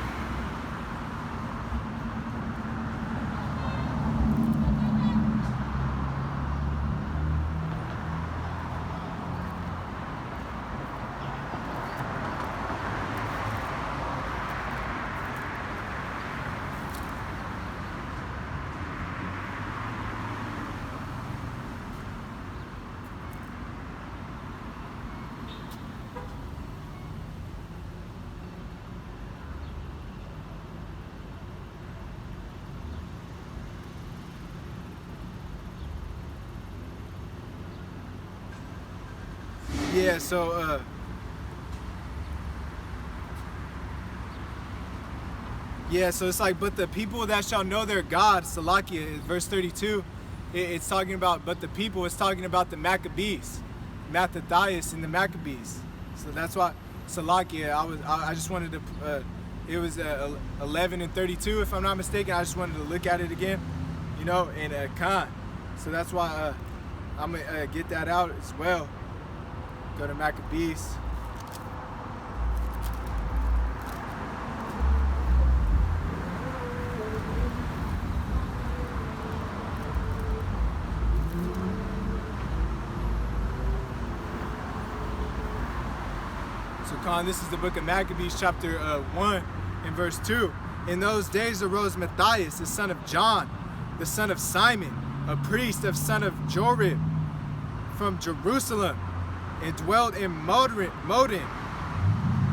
Yeah, so it's like, but the people that shall know their God, Salakia, verse 32, it's talking about, but the people, it's talking about the Maccabees, Mattathias and the Maccabees. So that's why, Salakia, I just wanted to, it was 11 and 32, if I'm not mistaken. I just wanted to look at it again, you know, and Khan. So that's why I'm going to get that out as well. Go to Maccabees. So, Khan, this is the book of Maccabees, chapter 1 and verse 2. In those days arose Matthias, the son of John, the son of Simon, a priest of son of Jorib, from Jerusalem, and dwelt in Modin,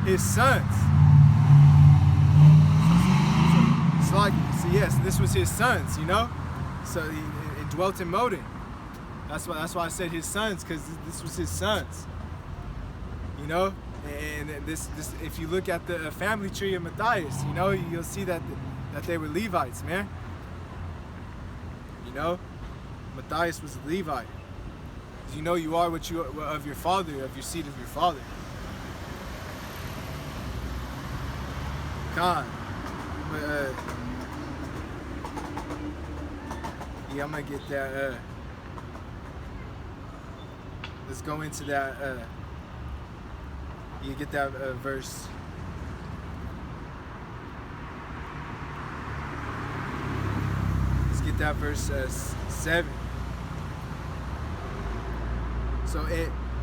his sons. So yes, this was his sons, you know. So he dwelt in Modin. That's why I said his sons, because this was his sons. You know, and this if you look at the family tree of Matthias, you know, you'll see that they were Levites, man. You know, Matthias was a Levite. You know you are what you are of your father, of your seed of your father. Khan. Yeah, I'm gonna get that. Let's go into that. You get that verse. Let's get that verse 7. So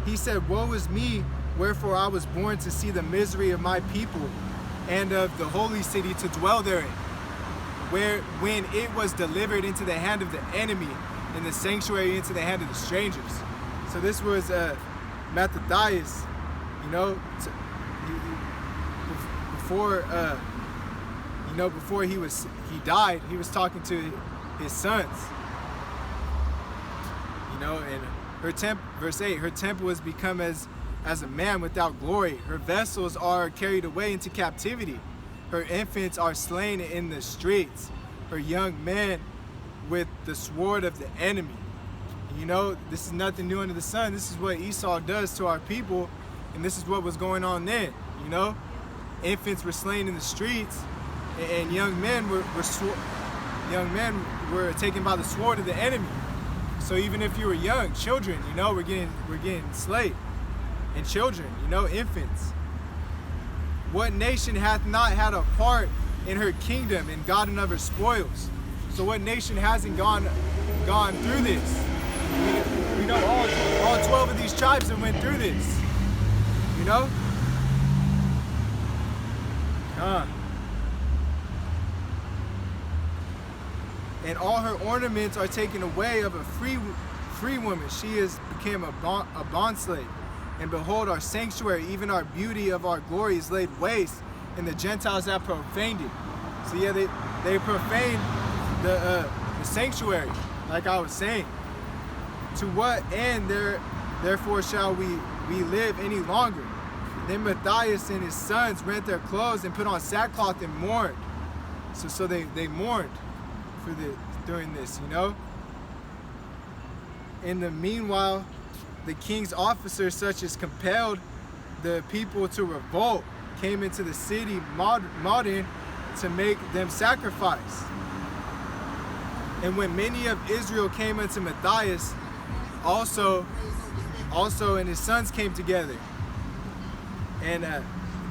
he said, "Woe is me, wherefore I was born to see the misery of my people and of the holy city to dwell therein, when it was delivered into the hand of the enemy, and the sanctuary into the hand of the strangers." So this was Mattathias, you know, before he died, he was talking to his sons, you know, and verse 8, her temple has become as a man without glory. Her vessels are carried away into captivity. Her infants are slain in the streets. Her young men with the sword of the enemy. You know, this is nothing new under the sun. This is what Esau does to our people, and this is what was going on then. You know, infants were slain in the streets, and young men were taken by the sword of the enemy. So even if you were young, children, you know, we're getting slayed, and children, you know, infants. What nation hath not had a part in her kingdom and gotten of her spoils? So what nation hasn't gone through this? We know all 12 of these tribes that went through this. You know? And all her ornaments are taken away of a free woman. She has become a bondslave. And behold, our sanctuary, even our beauty of our glory, is laid waste, and the Gentiles have profaned it. So yeah, they profaned the sanctuary, like I was saying. To what end therefore shall we live any longer? Then Matthias and his sons rent their clothes and put on sackcloth and mourned. So they mourned during this, you know. In the meanwhile, the king's officers, such as compelled the people to revolt, came into the city modern to make them sacrifice. And when many of Israel came unto Matthias, also and his sons came together. And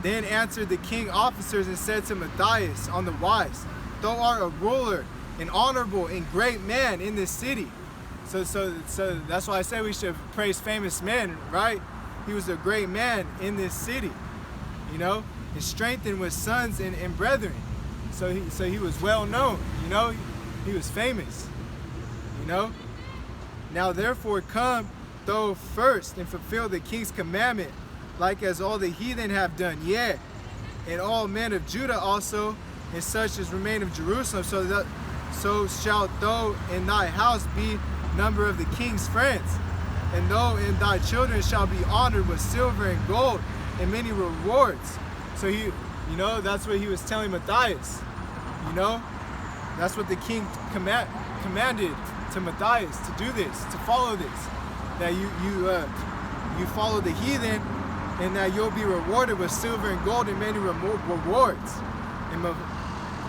then answered the king officers and said to Matthias on the wise, "Thou art a ruler, an honorable and great man in this city." So that's why I say we should praise famous men, right? He was a great man in this city, you know, and strengthened with sons and brethren. So he was well known, you know, he was famous, you know. Now therefore come thou first and fulfill the king's commandment, like as all the heathen have done, yea, and all men of Judah also, and such as remain of Jerusalem, so shalt thou in thy house be number of the king's friends, and thou and thy children shall be honored with silver and gold and many rewards. So he, you know, that's what he was telling Matthias, you know, that's what the king commanded to Matthias, to do this, to follow this, that you follow the heathen, and that you'll be rewarded with silver and gold and many rewards. And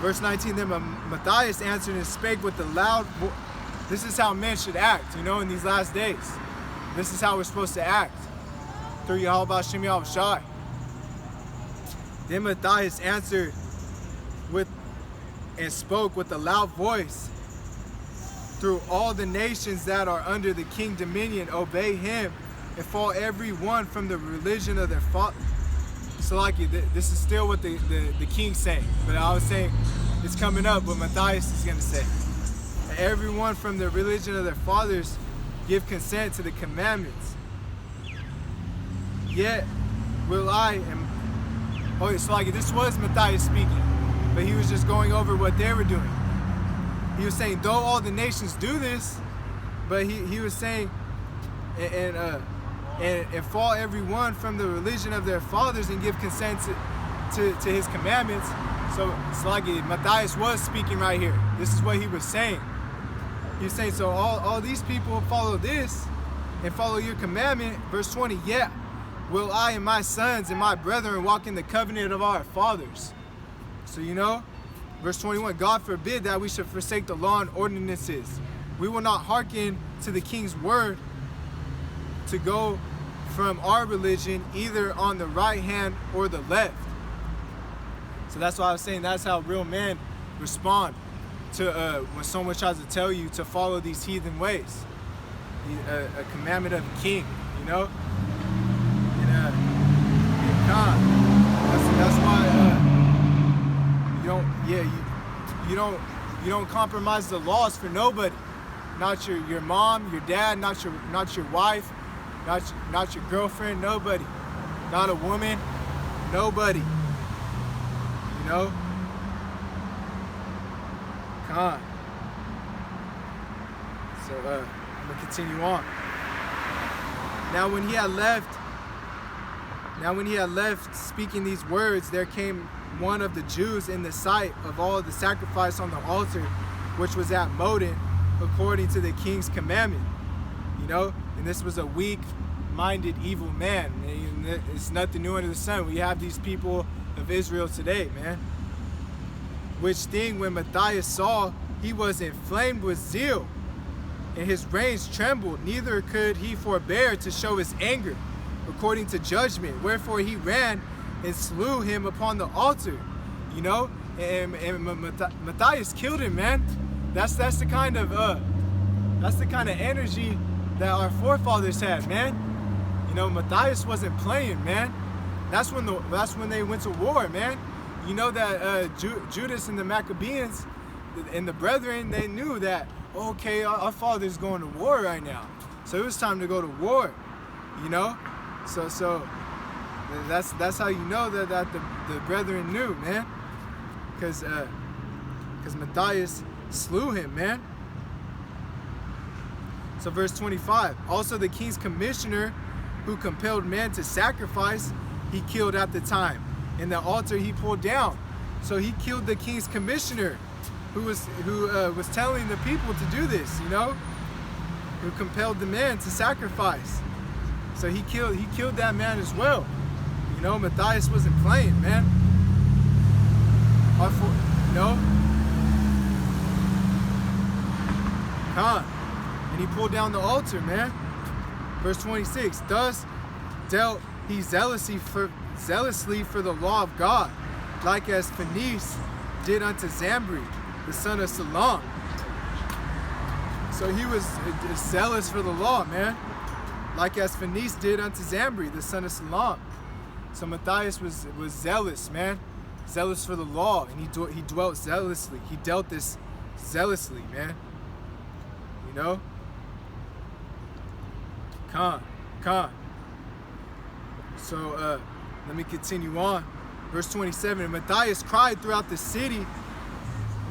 verse 19, then Matthias answered and spake with a loud voice. This is how men should act, you know, in these last days. This is how we're supposed to act. Through Yahweh Shem Yahweh Shai. Then Matthias answered and spoke with a loud voice. Through all the nations that are under the king dominion, obey him and fall every one from the religion of their father. So like this is still what the king's saying. But I was saying it's coming up what Matthias is going to say. Everyone from the religion of their fathers give consent to the commandments. Yet will I, so like this was Matthias speaking, but he was just going over what they were doing. He was saying, though all the nations do this, but he was saying, and fall everyone from the religion of their fathers and give consent to his commandments. So it's like Matthias was speaking right here. This is what he was saying. He's saying, so all these people follow this and follow your commandment. Verse 20, yeah, will I and my sons and my brethren walk in the covenant of our fathers. So, you know, verse 21, God forbid that we should forsake the law and ordinances. We will not hearken to the king's word to go from our religion, either on the right hand or the left. So that's why I was saying that's how real men respond to when someone tries to tell you to follow these heathen ways. A commandment of a king, you know? And God, that's why you don't compromise the laws for nobody. Not your mom, your dad, not your wife, not your girlfriend, nobody. Not a woman, nobody. You know? Con. So I'm gonna continue on. Now when he had left speaking these words, there came one of the Jews in the sight of all the sacrifice on the altar, which was at Modin, according to the king's commandment. You know, and this was a weak-minded, evil man. And it's nothing new under the sun. We have these people of Israel today, man. Which thing when Matthias saw, he was inflamed with zeal, and his reins trembled, neither could he forbear to show his anger according to judgment. Wherefore he ran and slew him upon the altar, you know, and Matthias killed him, man. That's the kind of energy that our forefathers had, man. You know, Matthias wasn't playing, man. That's when they went to war, man. You know that Judas and the Maccabees and the brethren, they knew that, okay, our father's going to war right now, so it was time to go to war, you know. So that's how you know that the brethren knew, man, because Matthias slew him, man. So verse 25, also the king's commissioner who compelled men to sacrifice, he killed at the time, and the altar he pulled down. So he killed the king's commissioner who was telling the people to do this, you know, who compelled the men to sacrifice. So he killed that man as well. You know, Matthias wasn't playing, man. You know? Con. And he pulled down the altar, man. Verse 26. Thus dealt he zealously for the law of God, like as Phanes did unto Zambri, the son of Salam. So he was zealous for the law, man, like as Phanes did unto Zambri, the son of Salam. So Matthias was zealous, man, zealous for the law, and he dwelt zealously. He dealt this zealously, man. You know? Con. So let me continue on. Verse 27. And Matthias cried throughout the city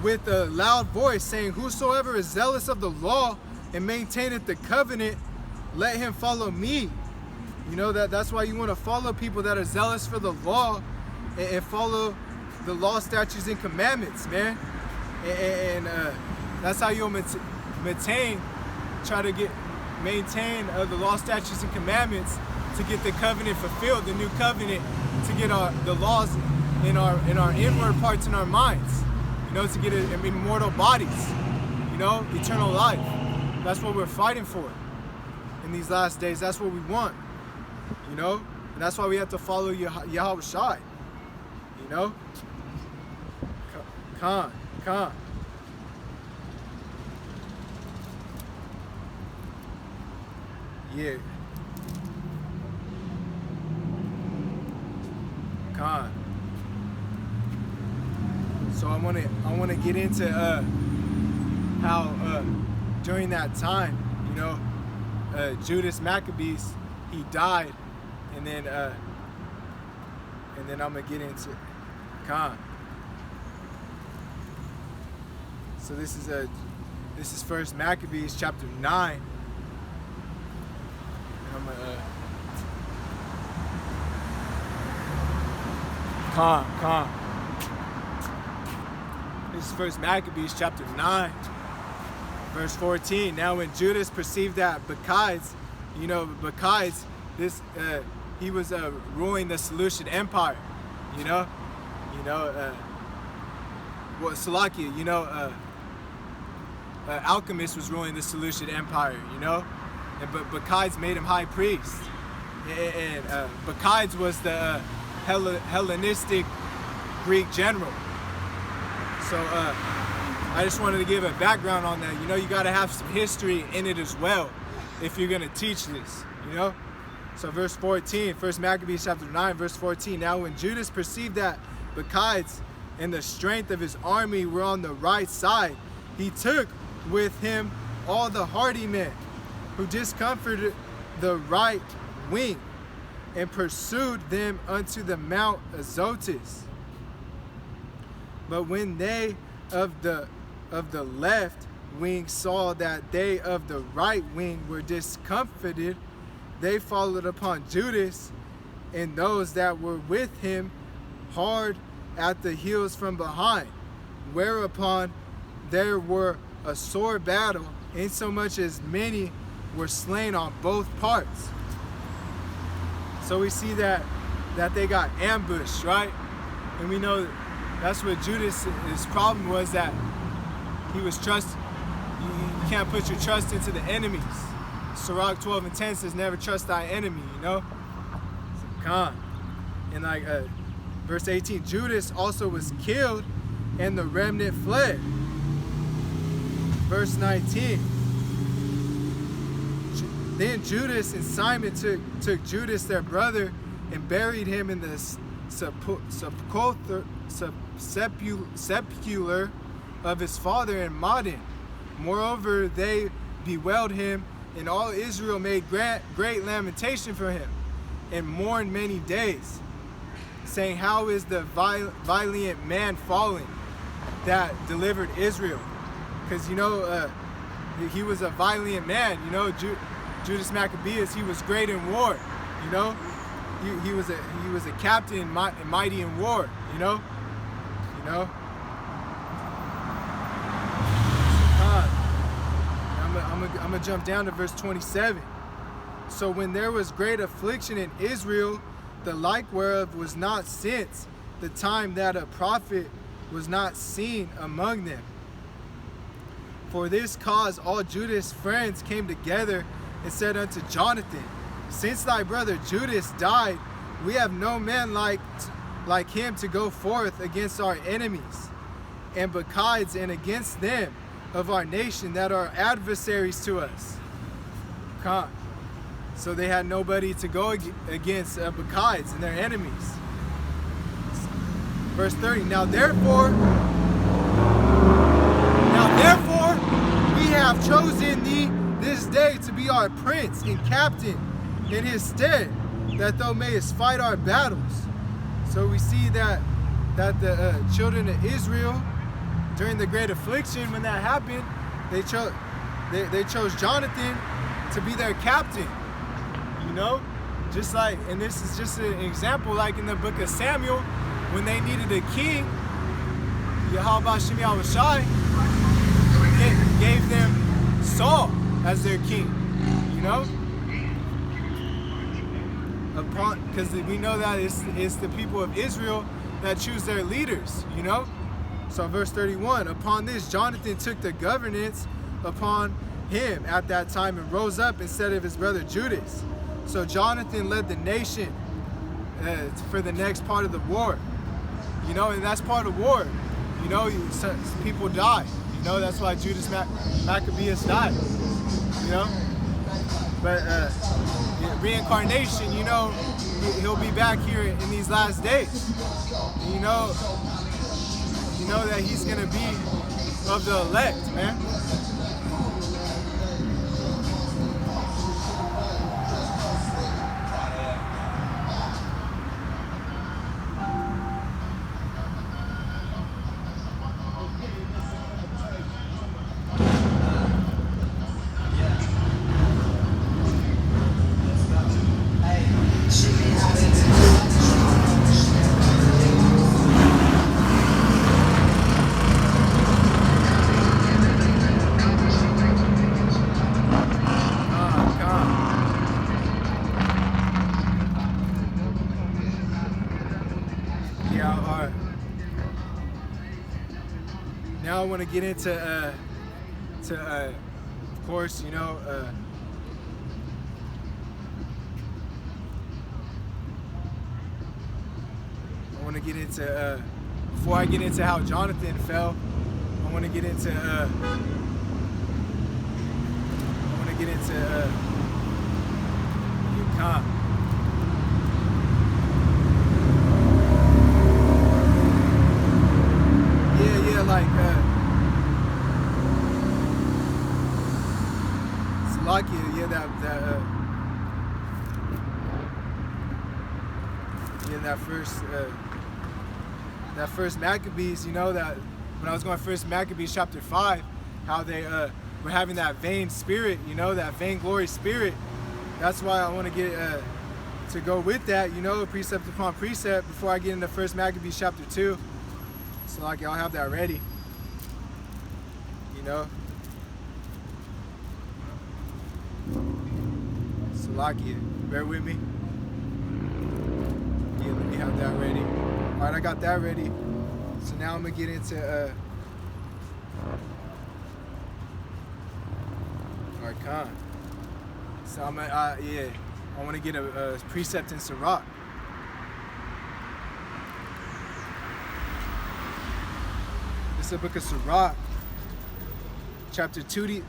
with a loud voice, saying, whosoever is zealous of the law and maintaineth the covenant, let him follow me. You know, that's why you want to follow people that are zealous for the law and follow the law, statutes, and commandments, man. And that's how you'll maintain the law, statutes, and commandments to get the covenant fulfilled, the new covenant, to get the laws in our inward parts in our minds, you know, to get immortal bodies, you know, eternal life. That's what we're fighting for in these last days. That's what we want, you know, and that's why we have to follow Yahweh Shai, you know. Con. Yeah. Con. So I want to get into how during that time, you know, Judas Maccabees, he died, and then I'm gonna get into Con. So this is First Maccabees chapter 9. And I'm gonna Con. This is First Maccabees chapter 9, verse 14. Now when Judas perceived that Bacchides, you know, he was ruling the Seleucid Empire, you know, Salakia, you know, Alchemist was ruling the Seleucid Empire, you know, but Bacchides made him high priest, and Bacchides was the Hellenistic Greek general. So I just wanted to give a background on that. You know, you got to have some history in it as well if you're going to teach this, you know. So verse 14, 1 Maccabees chapter 9, verse 14. Now when Judas perceived that Bacchides and the strength of his army were on the right side, he took with him all the hardy men who discomfited the right wing and pursued them unto the Mount Azotus. But when they of the left wing saw that they of the right wing were discomfited, they followed upon Judas and those that were with him hard at the heels from behind, whereupon there were a sore battle, insomuch as many were slain on both parts. So we see that they got ambushed, right? And we know that's what Judas' problem was, that he was you can't put your trust into the enemies. Sirach 12:10 says, never trust thy enemy, you know? So, come. And like verse 18, Judas also was killed and the remnant fled. Verse 19, then Judas and Simon took Judas their brother and buried him in the sepulchre of his father in Modin. Moreover, they bewailed him, and all Israel made great lamentation for him, and mourned many days, saying, how is the valiant man fallen that delivered Israel? Because, you know, he was a valiant man, you know. Judas Maccabeus, he was great in war, you know. He was a captain mighty in war, you know. I'm gonna jump down to verse 27. So when there was great affliction in Israel, the like whereof was not since the time that a prophet was not seen among them. For this cause all Judas' friends came together and said unto Jonathan, since thy brother Judas died, we have no man like him to go forth against our enemies, and Bacchides, and against them of our nation that are adversaries to us. Come. So they had nobody to go against Bacchides and their enemies. Verse 30, Now therefore we have chosen thee this day to be our prince and captain in his stead, that thou mayest fight our battles. So we see that the children of Israel, during the great affliction, when that happened, they chose Jonathan to be their captain. You know, just like, and this is just an example, like in the book of Samuel, when they needed a king, Yahweh Shem Yahushai gave them Saul as their king. You know, because we know that it's the people of Israel that choose their leaders. You know. So verse 31, upon this Jonathan took the governance upon him at that time and rose up instead of his brother Judas. So Jonathan led the nation for the next part of the war. You know, and that's part of war. You know, people die. You know, that's why Judas Maccabeus died. You know, but reincarnation, you know, he'll be back here in these last days. You know that he's gonna be of the elect, man. Now I want to get into, of course, you know, want to get into, before I get into how Jonathan fell, I want to get into, Khan. Yeah, like, Salakia, yeah, that first Maccabees, you know, that when I was going first Maccabees chapter 5, how they were having that vain spirit, you know, that vainglory spirit. That's why I want to get to go with that, you know, precept upon precept before I get into first Maccabees chapter 2. So like I'll have that ready, you know. So like bear with me. Yeah, let me have that ready. All right, I got that ready. So now I'm gonna get into Archon. So I'm gonna, I want to get a precept in Sirach. This is the book of Sirach, chapter 2,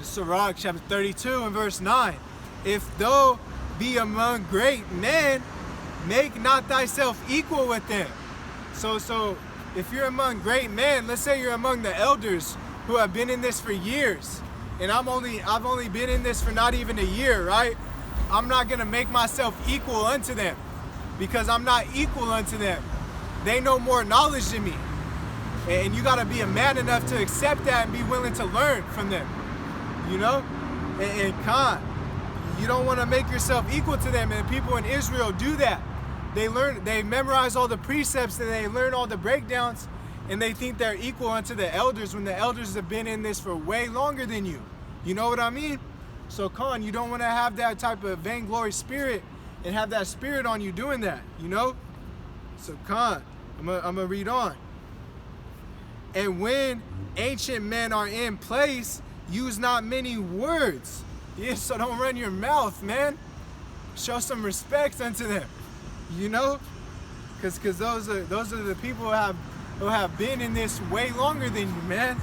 Sirach, chapter 32 and verse 9. If thou be among great men, make not thyself equal with them. So if you're among great men, let's say you're among the elders who have been in this for years, and I've only been in this for not even a year, right? I'm not gonna make myself equal unto them, because I'm not equal unto them. They know more knowledge than me, and you gotta be a man enough to accept that and be willing to learn from them, you know? And Khan, you don't want to make yourself equal to them, and people in Israel do that. They memorize all the precepts and they learn all the breakdowns, and they think they're equal unto the elders when the elders have been in this for way longer than you. You know what I mean? So Khan, you don't want to have that type of vainglory spirit and have that spirit on you doing that, you know? So Khan, I'm gonna read on. And when ancient men are in place, use not many words. Yeah, so don't run your mouth, man. Show some respect unto them, you know? Cause those are the people who have been in this way longer than you, man.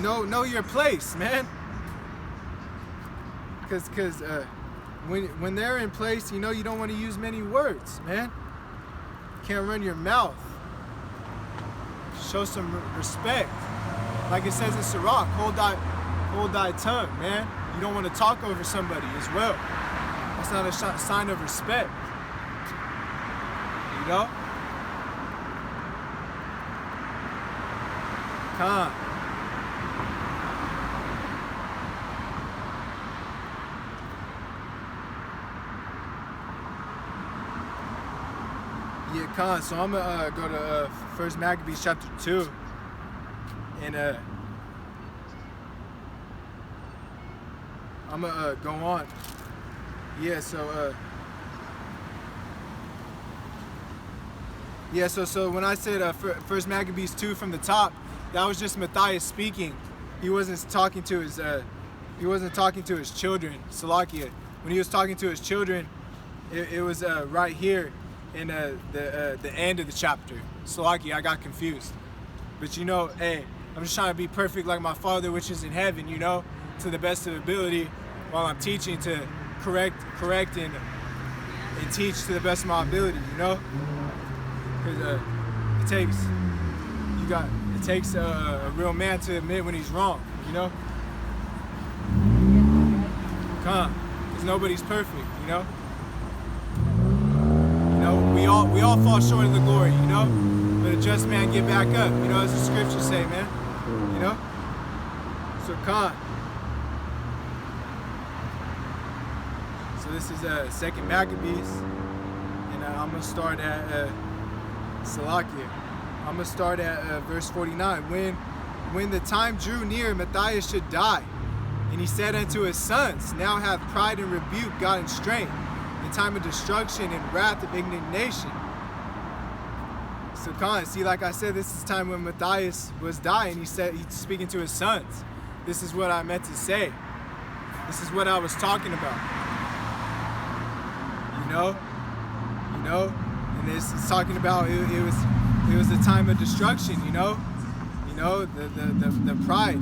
Know your place, man. Cause when they're in place, you know, you don't want to use many words, man. You can't run your mouth. Show some respect. Like it says in Sirach, hold thy tongue, man. You don't want to talk over somebody as well. That's not a sign of respect. You know? Khan. Yeah, Khan. So I'm gonna go to First Maccabees chapter 2, and I'm gonna go on. Yeah, so when I said First Maccabees 2 from the top, that was just Matthias speaking. He wasn't talking to his children, Salakia. When he was talking to his children, it was right here in the end of the chapter. Salakia, I got confused. But you know, hey, I'm just trying to be perfect like my Father which is in heaven, you know, to the best of ability while I'm teaching, to correct and teach to the best of my ability, you know? Because it takes a real man to admit when he's wrong, you know? Because nobody's perfect, you know? You know, we all fall short of the glory, you know? But a just man get back up, you know, as the scriptures say, man. You know? So Khan. So this is Second Maccabees, and I'm gonna start at Salakia. I'm gonna start at verse 49. When the time drew near, Matthias should die, and he said unto his sons, now hath pride and rebuke gotten strength, in time of destruction and wrath of indignation. So Khan, see, like I said, this is time when Matthias was dying. He's speaking to his sons. This is what I meant to say. This is what I was talking about. You know? know, and it's talking about it was a time of destruction, you know, the pride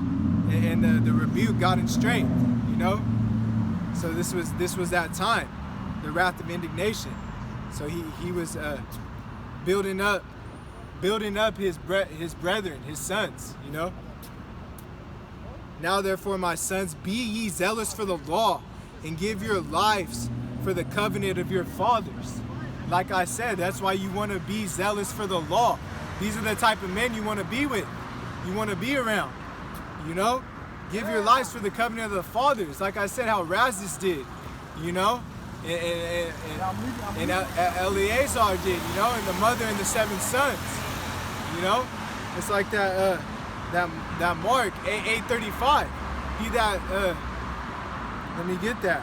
and the rebuke got in strength, you know. So this was that time, the wrath of indignation. So he was building up his brethren, his sons, you know. Now therefore, my sons, be ye zealous for the law, and give your lives for the covenant of your fathers. Like I said, that's why you want to be zealous for the law. These are the type of men you want to be with, you want to be around, you know. Give your lives for the covenant of the fathers. Like I said, how Razis did, you know, and Eleazar did, you know, and the mother and the 7 sons, you know. It's like that Mark 8:35. He that let me get that.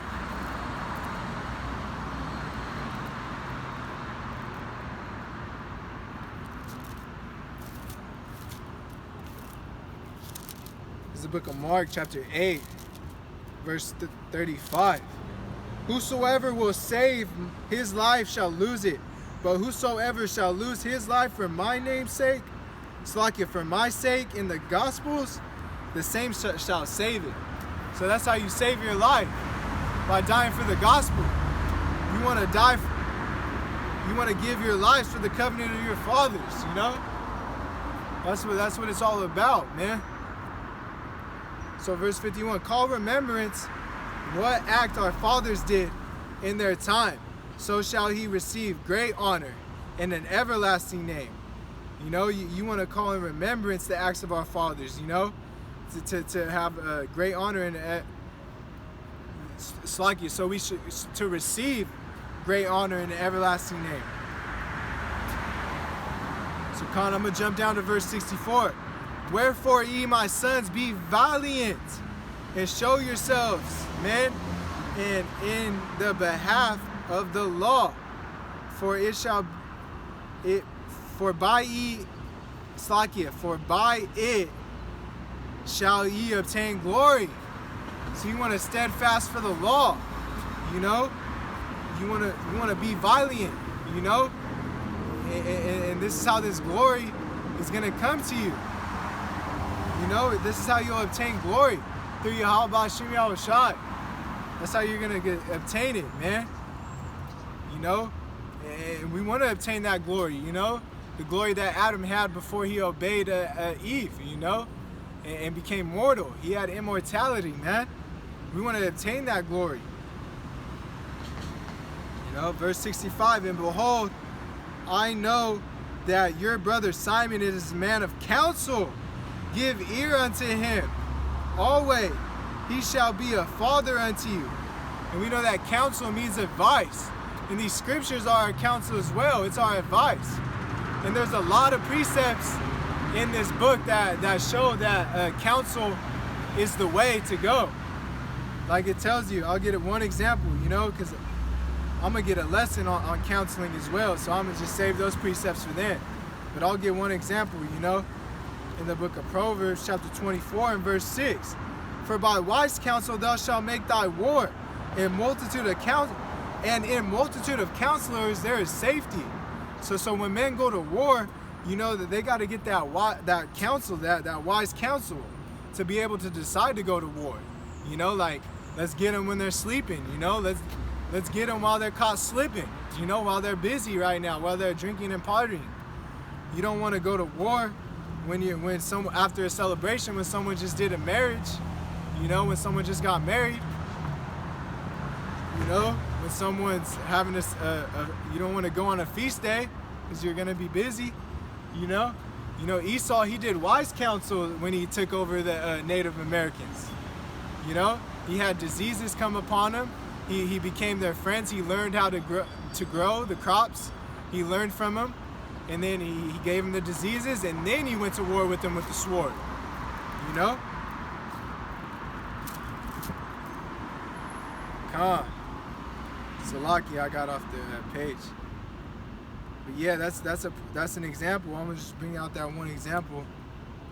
This is the book of Mark, chapter 8, verse 35. Whosoever will save his life shall lose it, but whosoever shall lose his life for my name's sake, Slakia, for my sake in the Gospels, the same shall save it. So that's how you save your life, by dying for the gospel. You want to die, you want to give your lives for the covenant of your fathers, you know? That's what it's all about, man. So verse 51, call remembrance what act our fathers did in their time, so shall he receive great honor and an everlasting name. You know, you want to call in remembrance the acts of our fathers, you know, to have a great honor and slakia. So we should to receive great honor and an everlasting name. So Khan, I'm gonna jump down to verse 64. Wherefore ye my sons be valiant and show yourselves men and in the behalf of the law, for by it shall ye obtain glory. So you want to steadfast for the law, you know. You want to be valiant, you know. And this is how this glory is going to come to you. You know, this is how you'll obtain glory, through Yahweh Shem Yahushai. That's how you're going to obtain it, man. You know, and we want to obtain that glory, you know. The glory that Adam had before he obeyed Eve, you know, and became mortal. He had immortality, man. We want to obtain that glory. You know, verse 65, and behold, I know that your brother Simon is a man of counsel. Give ear unto him always. He shall be a father unto you. And we know that counsel means advice. And these scriptures are our counsel as well. It's our advice. And there's a lot of precepts in this book that show that counsel is the way to go. Like it tells you, I'll get one example, you know, because I'm going to get a lesson on counseling as well. So I'm going to just save those precepts for then. But I'll get one example, you know, in the book of Proverbs, chapter 24 and verse 6. For by wise counsel thou shalt make thy war, and in multitude of counselors there is safety. So when men go to war, you know that they got to get that counsel, that wise counsel, to be able to decide to go to war. You know, like, let's get them when they're sleeping. You know, let's get them while they're caught slipping. You know, while they're busy right now, while they're drinking and partying. You don't want to go to war after a celebration, when someone just did a marriage. You know, when someone just got married. You know, when someone's having this, you don't want to go on a feast day because you're going to be busy, you know. You know, Esau, he did wise counsel when he took over the Native Americans. You know, he had diseases come upon him. He became their friends. He learned how to grow the crops. He learned from them. And then he gave them the diseases, and then he went to war with them with the sword. You know? Come on. Salaki, I got off the page. But yeah, that's an example. I'm gonna just bring out that one example,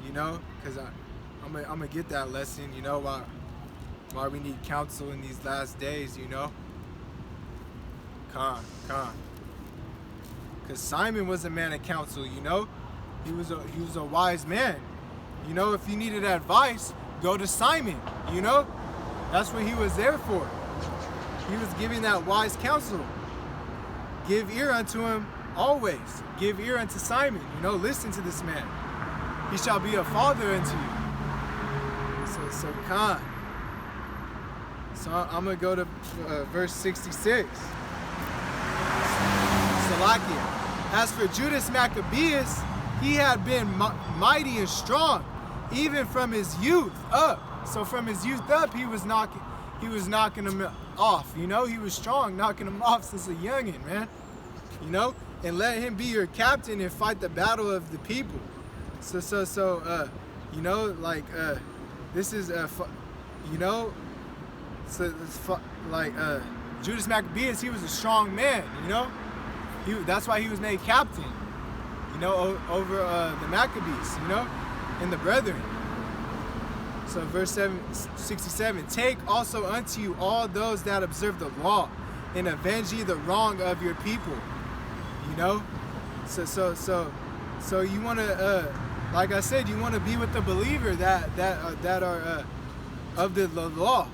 you know, because I'm gonna get that lesson, you know, why we need counsel in these last days, you know. Come on. Because Simon was a man of counsel, you know? He was a wise man. You know, if you needed advice, go to Simon, you know? That's what he was there for. He was giving that wise counsel. Give ear unto him always. Give ear unto Simon, you know? Listen to this man. He shall be a father unto you. So Khan. So I'm going to go to verse 66. Salakia. As for Judas Maccabeus, he had been mighty and strong, even from his youth up. So from his youth up, he was knocking him off. You know, he was strong, knocking him off since a youngin', man. You know, and let him be your captain and fight the battle of the people. So you know, like this is you know, so it's like Judas Maccabeus, he was a strong man. You know. That's why he was made captain, you know, over the Maccabees, you know, and the brethren. So verse 67, take also unto you all those that observe the law, and avenge ye the wrong of your people, you know. So you want to, like I said, you want to be with the believer that are of the law.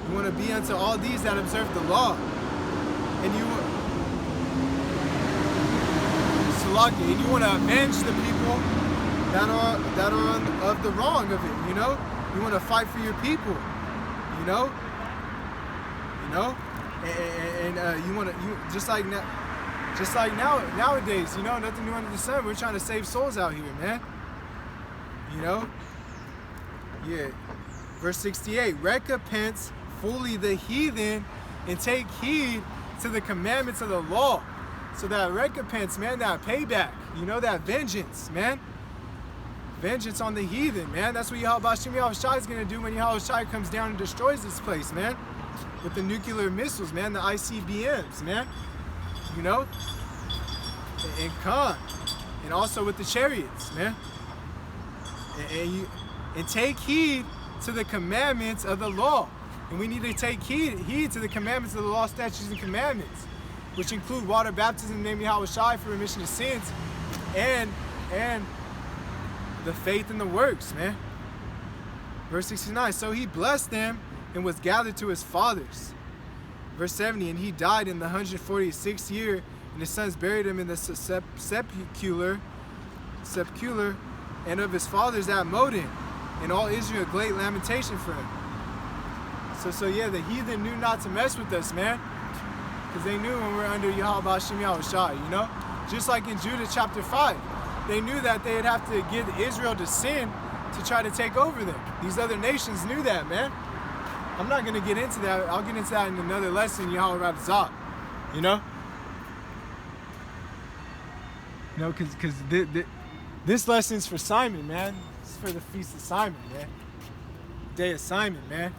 You want to be unto all these that observe the law, and you want to avenge the people that are of the wrong of it, you know? You want to fight for your people, you know? And you want to, just like nowadays, you know, nothing new under the sun. We're trying to save souls out here, man. You know? Yeah. Verse 68, recompense fully the heathen and take heed to the commandments of the law. So that recompense, man, that payback, you know, that vengeance, man. Vengeance on the heathen, man. That's what Yahushua Shai is going to do when Yahushua comes down and destroys this place, man. With the nuclear missiles, man, the ICBMs, man. You know? And Khan. And also with the chariots, man. And take heed to the commandments of the law. And we need to take heed to the commandments of the law, statutes, and commandments, which include water baptism in the name of Yahushua for remission of sins, and the faith and the works, man. Verse 69, so he blessed them and was gathered to his fathers. Verse 70, and he died in the 146th year, and his sons buried him in the sepulchre, and of his fathers at Modin, and all Israel great lamentation for him. So yeah, the heathen knew not to mess with us, man. Because they knew when we're under Yahushua, you know? Just like in Judah chapter 5. They knew that they'd have to get Israel to sin to try to take over them. These other nations knew that, man. I'm not going to get into that. I'll get into that in another lesson, Yahweh Rabzah. You know? You know, because this lesson's for Simon, man. It's for the Feast of Simon, man. Day of Simon, man.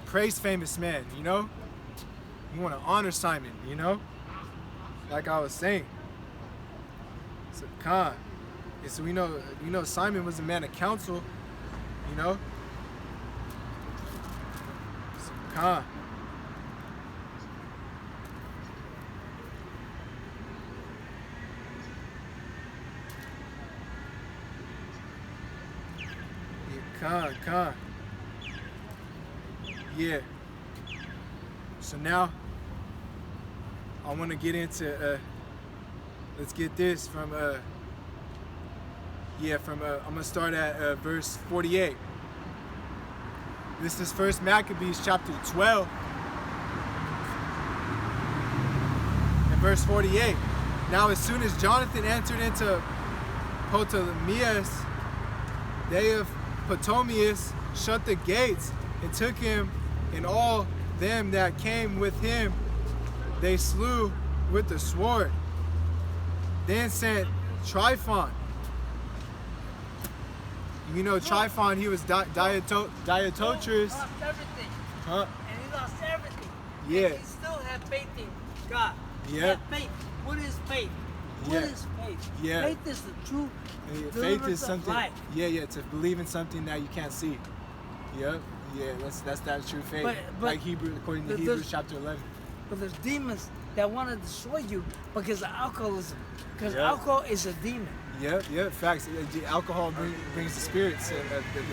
Praise famous man, you know? You want to honor Simon, you know? Like I was saying. So Khan. Yeah, so we know Simon was a man of counsel, you know? So Khan. Yeah, Khan. Yeah. So now I want to get into let's get this from I'm gonna start at verse 48. This is 1 Maccabees chapter 12 and verse 48. Now as soon as Jonathan entered into Ptolemais, they of Ptolemais shut the gates and took him, and all them that came with him they slew with the sword. Then sent Tryphon. You know Tryphon, he was Diotrephes. Lost everything. Huh? And he lost everything. Yeah. And he still had faith in God. Yeah. He had faith. What is faith? What Yeah. is faith? Yeah. Faith is the true Faith is deliverance of something. life. Yeah, to believe in something that you can't see. Yep. Yeah, that's that true faith. But like Hebrew, according to there's- Hebrews chapter 11. But there's demons that want to destroy you because of alcoholism. Because Yeah. alcohol is a demon. Yep, facts. Alcohol brings the spirits, the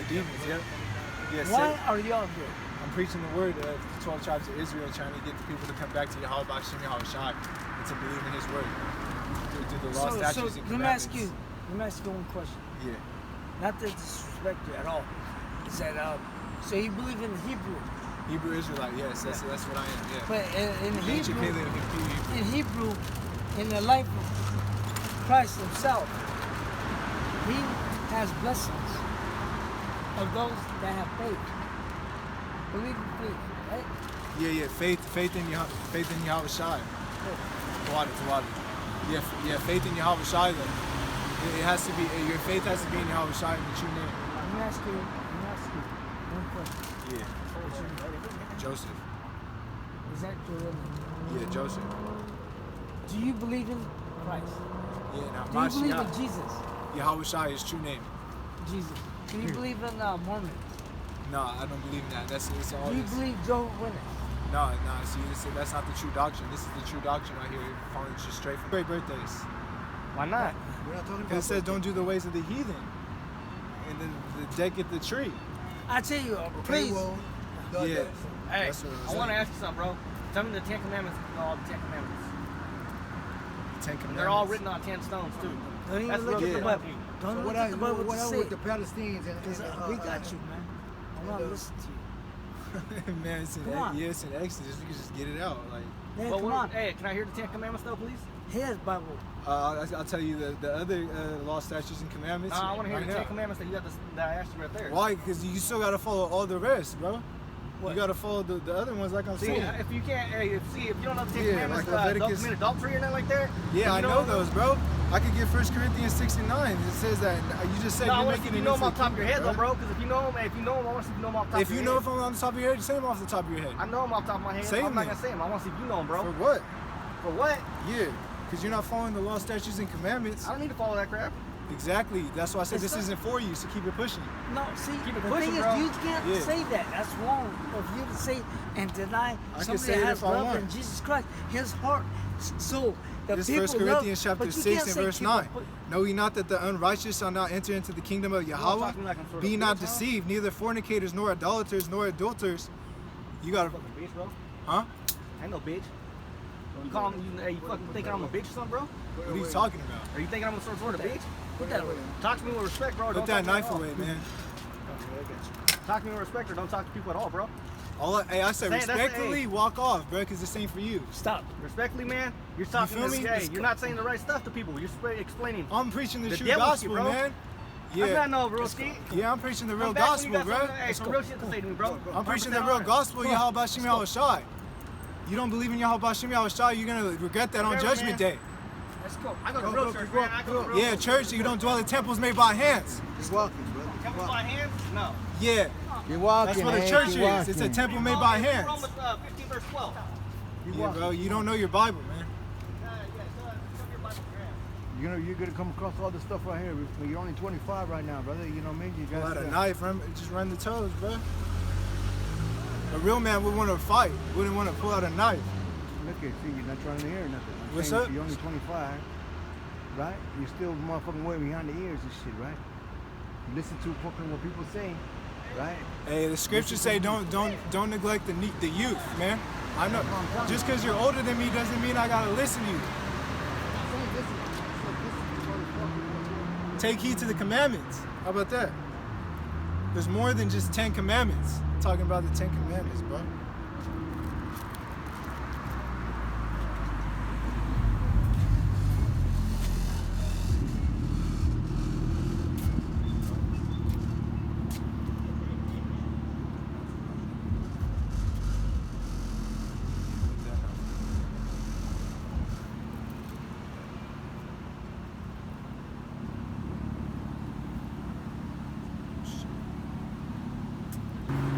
demons. Yep. Yeah, Why are y'all here? I'm preaching the word of the 12 tribes of Israel, trying to get the people to come back to Yahweh Bashim Yahweh Shai and to believe in His word through the law, statutes, and let me commandments. ask you one question. Yeah. Not to disrespect you at all. Is that so you believe in Hebrew? Hebrew Israelite, yes, that's what I am. Yeah. But in Ancient Hebrew, Paleo in Hebrew, in the life of Christ Himself, He has blessings of those that have faith. Believe in faith, right? Yeah. Faith in Yahweh Shai. Tawada. Yeah, faith in Yahweh Shai. Though. It has to be your faith has to be in Yahweh Shai in the true name. Let me ask you one question. Yeah. What's your name? Joseph. Is that your real name? Yeah, Joseph. Do you believe in Christ? Yeah, Do now you believe in Mashiach. Jesus? Yahweh Shai is true name. Jesus. Do you believe in Mormons? No, I don't believe in that. It's all Do you this. believe Jehovah's Witness? No. See, that's not the true doctrine. This is the true doctrine right here. Following just straight from great birthdays. Why not? We're not talking about. Because it says don't do the ways of the heathen, and then the dead get the tree. I tell you, Okay, please. well, the- Yeah. Hey, That's what it was I want to like. ask you something, bro. Tell me the Ten Commandments. All the Ten Commandments. Ten Commandments. And they're all written on 10 stones too. Don't even That's look real at the yeah. Bible. good. Don't So look what at the Bible what to are say. with the Palestinians and Because we got you, man. I want to listen to you. Man, it's in, Come on. yeah, it's in Exodus. We can just get it out. Like, Man, Well, come what- on. Hey, can I hear the Ten Commandments though, please? Here's Bible. I'll tell you the other law, statutes, and commandments. No, I want to hear right the now. Ten Commandments that you got that I asked you right there. Why? Because you still got to follow all the rest, bro. What? You got to follow the other ones, like I'm See, saying. if you can't, hey, if you don't know the Ten Yeah, Commandments, like don't Leviticus- commit adultery or nothing like that. Yeah, If I you know those, bro. I could get 1 Corinthians 69. It says that. You just said No, I you're want to see making if it you know into them off the the top of your head, kingdom, though, bro. Because if you know them, I want to see if you know them off the top If of you your know head. if I'm on the top of your head, say them off the top of your head. I know them off the top of my head. Say I'm not them. gonna say them. I want to see if you know them, bro. For what? For what? Yeah, because you're not following the law, statutes, and commandments. I don't need to follow that crap. Exactly. That's why I said It's this not- isn't for you, so keep it pushing. No, see, Keep it the pushing, thing is, bro. you can't Yeah. say that. That's wrong of you to say and deny I can somebody say that it has if I love want. in Jesus Christ, His heart. So the This people 1 Corinthians love, chapter but you 6 can't and say verse keep 9. it put- Know ye not that the unrighteous shall not enter into the kingdom of Yahweh? talking like I'm sort of Be not bitch, huh? deceived, neither fornicators, nor idolaters, nor adulterers. You gotta, Fucking bitch, bro. huh? I ain't no bitch. You call me, you fucking thinking I'm a bitch or something, bro? What are you talking about? Are you thinking I'm a sort of bitch? Put that away. Talk to me with respect, bro. Put Don't that talk to me knife at all. away, man. Talk to me with respect or don't talk to people at all, bro. Hey, I said That's the- respectfully, hey. walk off, bro, because this ain't for you. Stop. Respectfully, man, you're talking feel to me? hey, you're not saying the right stuff to people. You're explaining. I'm preaching the The true devil's gospel, you, bro. man. That's Yeah, not no real shit. yeah, I'm preaching the real Come back when you gospel, got bro. something- Hey, some real shit to say to me, bro. I'm preaching the 100% real honor. gospel, Yahweh Bashim Yahweh Shai. You don't believe in Yahweh Bashim Yahweh Shai, you're gonna regret that on Whatever, Judgment man. Day. Let's go. I go to Go, real go, church, go, man. I go go. to real Yeah, church, you don't dwell in temples made by hands. Keep walking, brother. Keep Temples walking. by hands? No. Yeah, Keep walking. that's what a man. church Keep is. It's a walking. temple made by hands. Romans 15 verse 12. Keep Yeah, walking. bro, you don't know your Bible, man. Yeah, show your Bible to your ass. You're gonna come across all this stuff right here. But you're only 25 right now, brother. You know me. You Pull guys. out a knife, just run the toes, bro. A real man would want to fight, wouldn't want to pull out a knife. Look at, see, you're not trying to hear nothing. I'm What's saying up? if you're only 25, right? You're still motherfucking way behind the ears and shit, right? You listen to fucking what people say, right? Hey, the scriptures say don't neglect the youth, man. I know. Just because you're older than me doesn't mean I gotta listen to you. Take heed to the commandments. How about that? There's more than just 10 commandments. I'm talking about the 10 commandments, bro.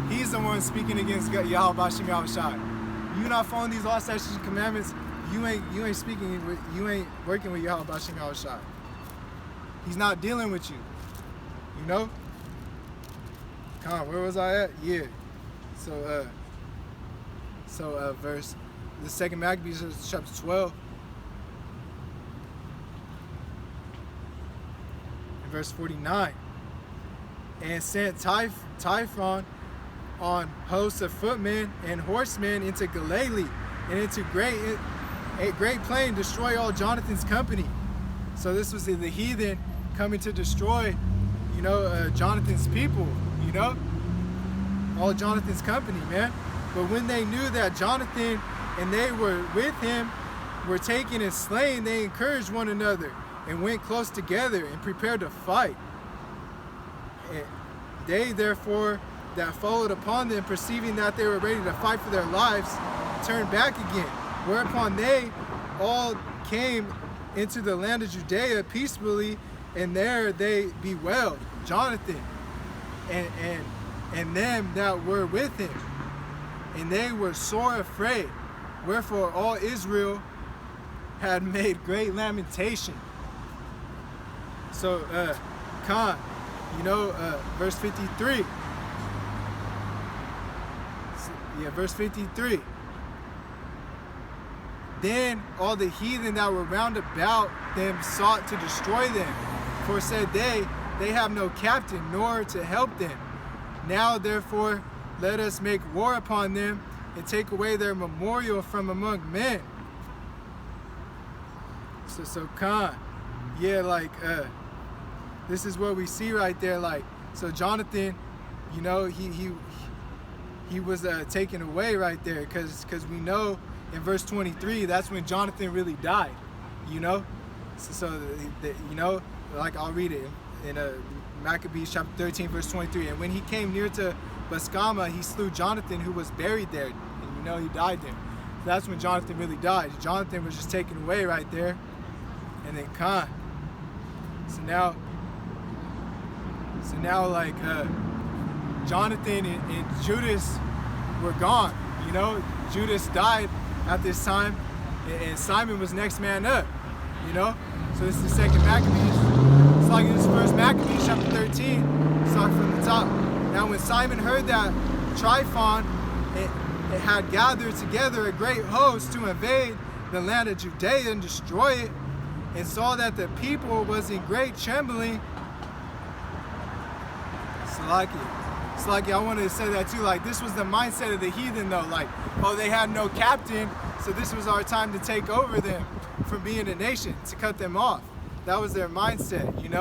He's the one speaking against Yahweh Bashim Yahweh Shai. You not following these law, statutes, and commandments, you ain't speaking with, you ain't working with Yahweh Bashim Yahweh Shai. He's not dealing with you. You know? Come on, where was I at? Yeah. So verse the second Maccabees, chapter 12. And verse 49. And sent Typhon on hosts of footmen and horsemen into Galilee and into a great plain, destroy all Jonathan's company. So this was the heathen coming to destroy, Jonathan's people, all Jonathan's company, man. But when they knew that Jonathan and they were with him were taken and slain, they encouraged one another and went close together and prepared to fight. And they therefore that followed upon them, perceiving that they were ready to fight for their lives, turned back again. Whereupon they all came into the land of Judea peacefully, and there they bewailed Jonathan and them that were with him. And they were sore afraid. Wherefore all Israel had made great lamentation. So, verse 53. Verse 53. Then all the heathen that were round about them sought to destroy them. For said they have no captain, nor to help them. Now therefore let us make war upon them, and take away their memorial from among men. So this is what we see right there. So Jonathan, he was taken away right there, because we know in verse 23 that's when Jonathan really died. I'll read it in Maccabees chapter 13 verse 23. And when he came near to Bascama, he slew Jonathan, who was buried there, and he died there. So that's when Jonathan really died. Jonathan was just taken away right there. And then so now Jonathan and Judas were gone. Judas died at this time, and Simon was next man up. So this is the second Maccabees. It's like in this first Maccabees chapter 13. Start from the top. Now when Simon heard that Tryphon it had gathered together a great host to invade the land of Judea and destroy it, and saw that the people was in great trembling. Salaki, I wanted to say that too. This was the mindset of the heathen though. They had no captain, so this was our time to take over them from being a nation, to cut them off. That was their mindset, It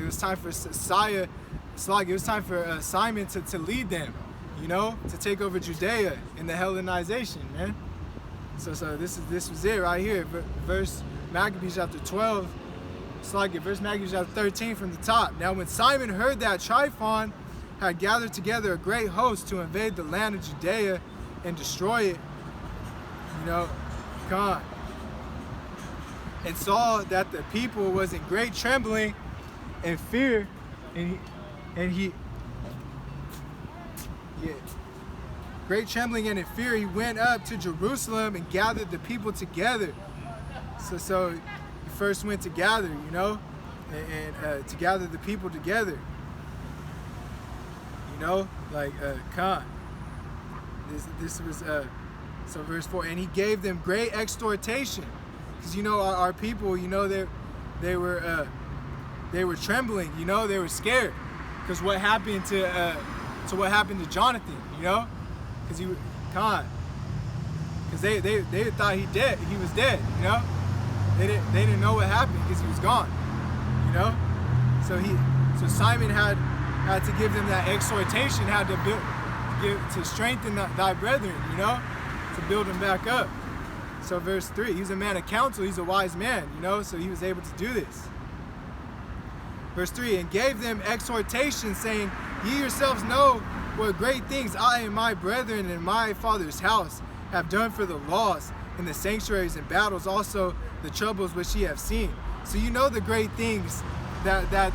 was time for it was time for Simon to lead them, to take over Judea in the Hellenization, man. So this was it right here. Verse Maccabees chapter 12. Verse Maccabees chapter 13 from the top. Now when Simon heard that Tryphon had gathered together a great host to invade the land of Judea and destroy it, and saw that the people was in great trembling and fear, great trembling and in fear, he went up to Jerusalem and gathered the people together. So he first went to gather, and to gather the people together. This was so verse 4, and he gave them great exhortation, because our people, they were trembling, they were scared, because what happened to Jonathan, because they thought he was dead, they didn't know what happened because he was gone, so Simon had to give them that exhortation, had to strengthen thy brethren, to build them back up. So verse 3, he's a man of counsel, he's a wise man, so he was able to do this. Verse 3, and gave them exhortation, saying, ye yourselves know what great things I and my brethren in my father's house have done for the laws in the sanctuaries and battles, also the troubles which ye have seen. So the great things that the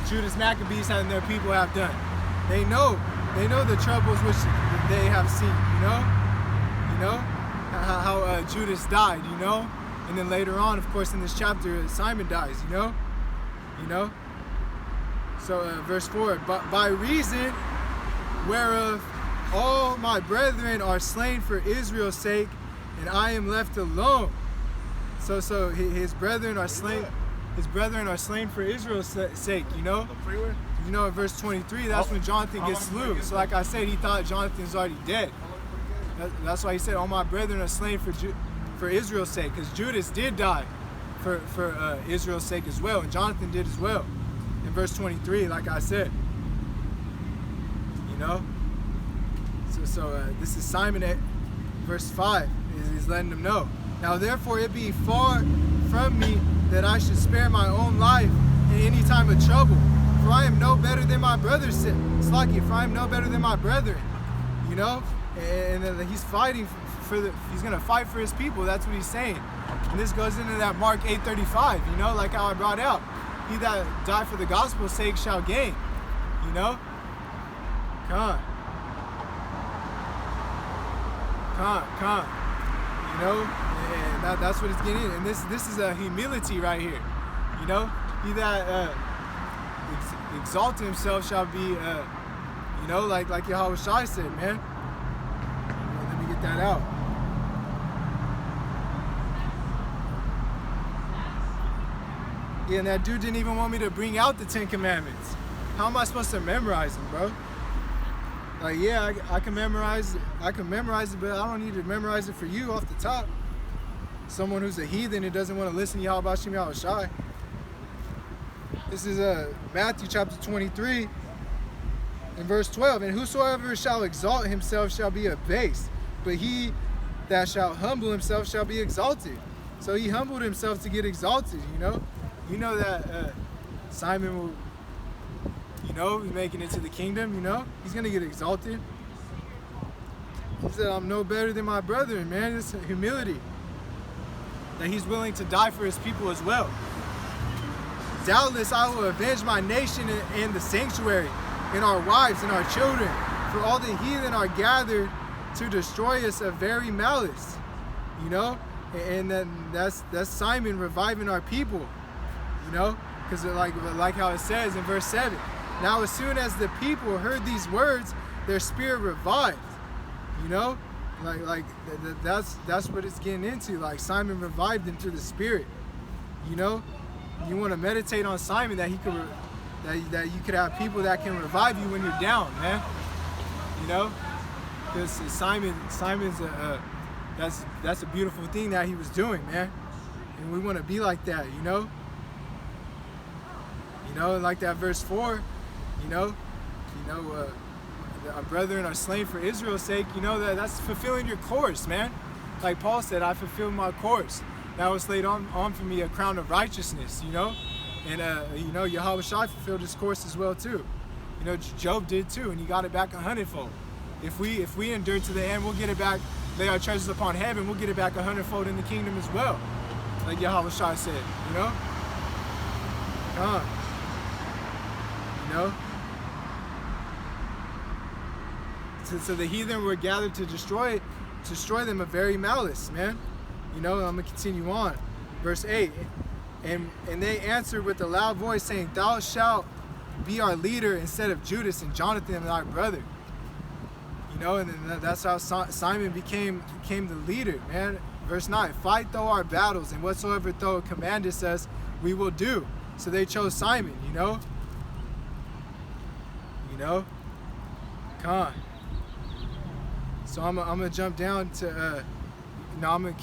Judas Maccabees and their people have done. They know the troubles which they have seen, how Judas died, and then later on, of course, in this chapter, Simon dies, So verse 4, but by reason whereof all my brethren are slain for Israel's sake, and I am left alone. So his brethren are slain. His brethren are slain for Israel's sake. You know. You know, in verse 23, that's when Jonathan gets slew. So like I said, he thought Jonathan's already dead. That's why he said, all my brethren are slain for Israel's sake, because Judas did die for Israel's sake as well, and Jonathan did as well. In verse 23, like I said, you know. So this is Simon at verse 5. He's letting them know. Now therefore it be far from me that I should spare my own life in any time of trouble. For I am no better than my brothers. Slaki, for I am no better than my brethren. You know? And he's fighting he's going to fight for his people. That's what he's saying. And this goes into that Mark 8:35, you know, like how I brought out. He that died for the gospel's sake shall gain. You know? Come. You know? And that's what it's getting in. And this is a humility right here. You know? He that exalt himself shall be, you know, like Yahweh Shai said, man. Let me get that out. Yeah, and that dude didn't even want me to bring out the 10 Commandments. How am I supposed to memorize them, bro? Like, yeah, I can memorize it, but I don't need to memorize it for you off the top. Someone who's a heathen and doesn't want to listen to Yahweh Shem Yahweh Shai. This is Matthew chapter 23 and verse 12. And whosoever shall exalt himself shall be abased, but he that shall humble himself shall be exalted. So he humbled himself to get exalted, you know. You know that Simon will, you know, be making it to the kingdom, you know. He's going to get exalted. He said, I'm no better than my brethren, man. It's humility. That he's willing to die for his people as well. Doubtless I will avenge my nation and the sanctuary, and our wives and our children, for all the heathen are gathered to destroy us of very malice. You know? And then that's Simon reviving our people. You know? Because like how it says in verse 7. Now as soon as the people heard these words, their spirit revived. You know? That's what it's getting into. Like Simon revived them through the spirit. You know? You want to meditate on Simon, that he could, that you could have people that can revive you when you're down, man. You know, because Simon's that's a beautiful thing that he was doing, man. And we want to be like that, you know. You know, like that verse 4, our brethren are slain for Israel's sake. You know that's fulfilling your course, man. Like Paul said, I fulfilled my course. Now it's laid on for me a crown of righteousness, you know? And, you know, Yahweh Shai fulfilled his course as well, too. You know, Job did, too, and he got it back 100-fold. If we endure to the end, we'll get it back, lay our treasures upon heaven, we'll get it back 100-fold in the kingdom as well. Like Yahweh Shai said, you know? You know? So the heathen were gathered to destroy them of very malice, man. You know, I'm going to continue on. Verse 8. And they answered with a loud voice, saying, Thou shalt be our leader instead of Judas and Jonathan our brother. You know, and then that's how Simon became the leader, man. Verse 9. Fight though our battles, and whatsoever thou commandest us, we will do. So they chose Simon, you know. You know. Come on. So I'm going to jump down to... No, I'm going to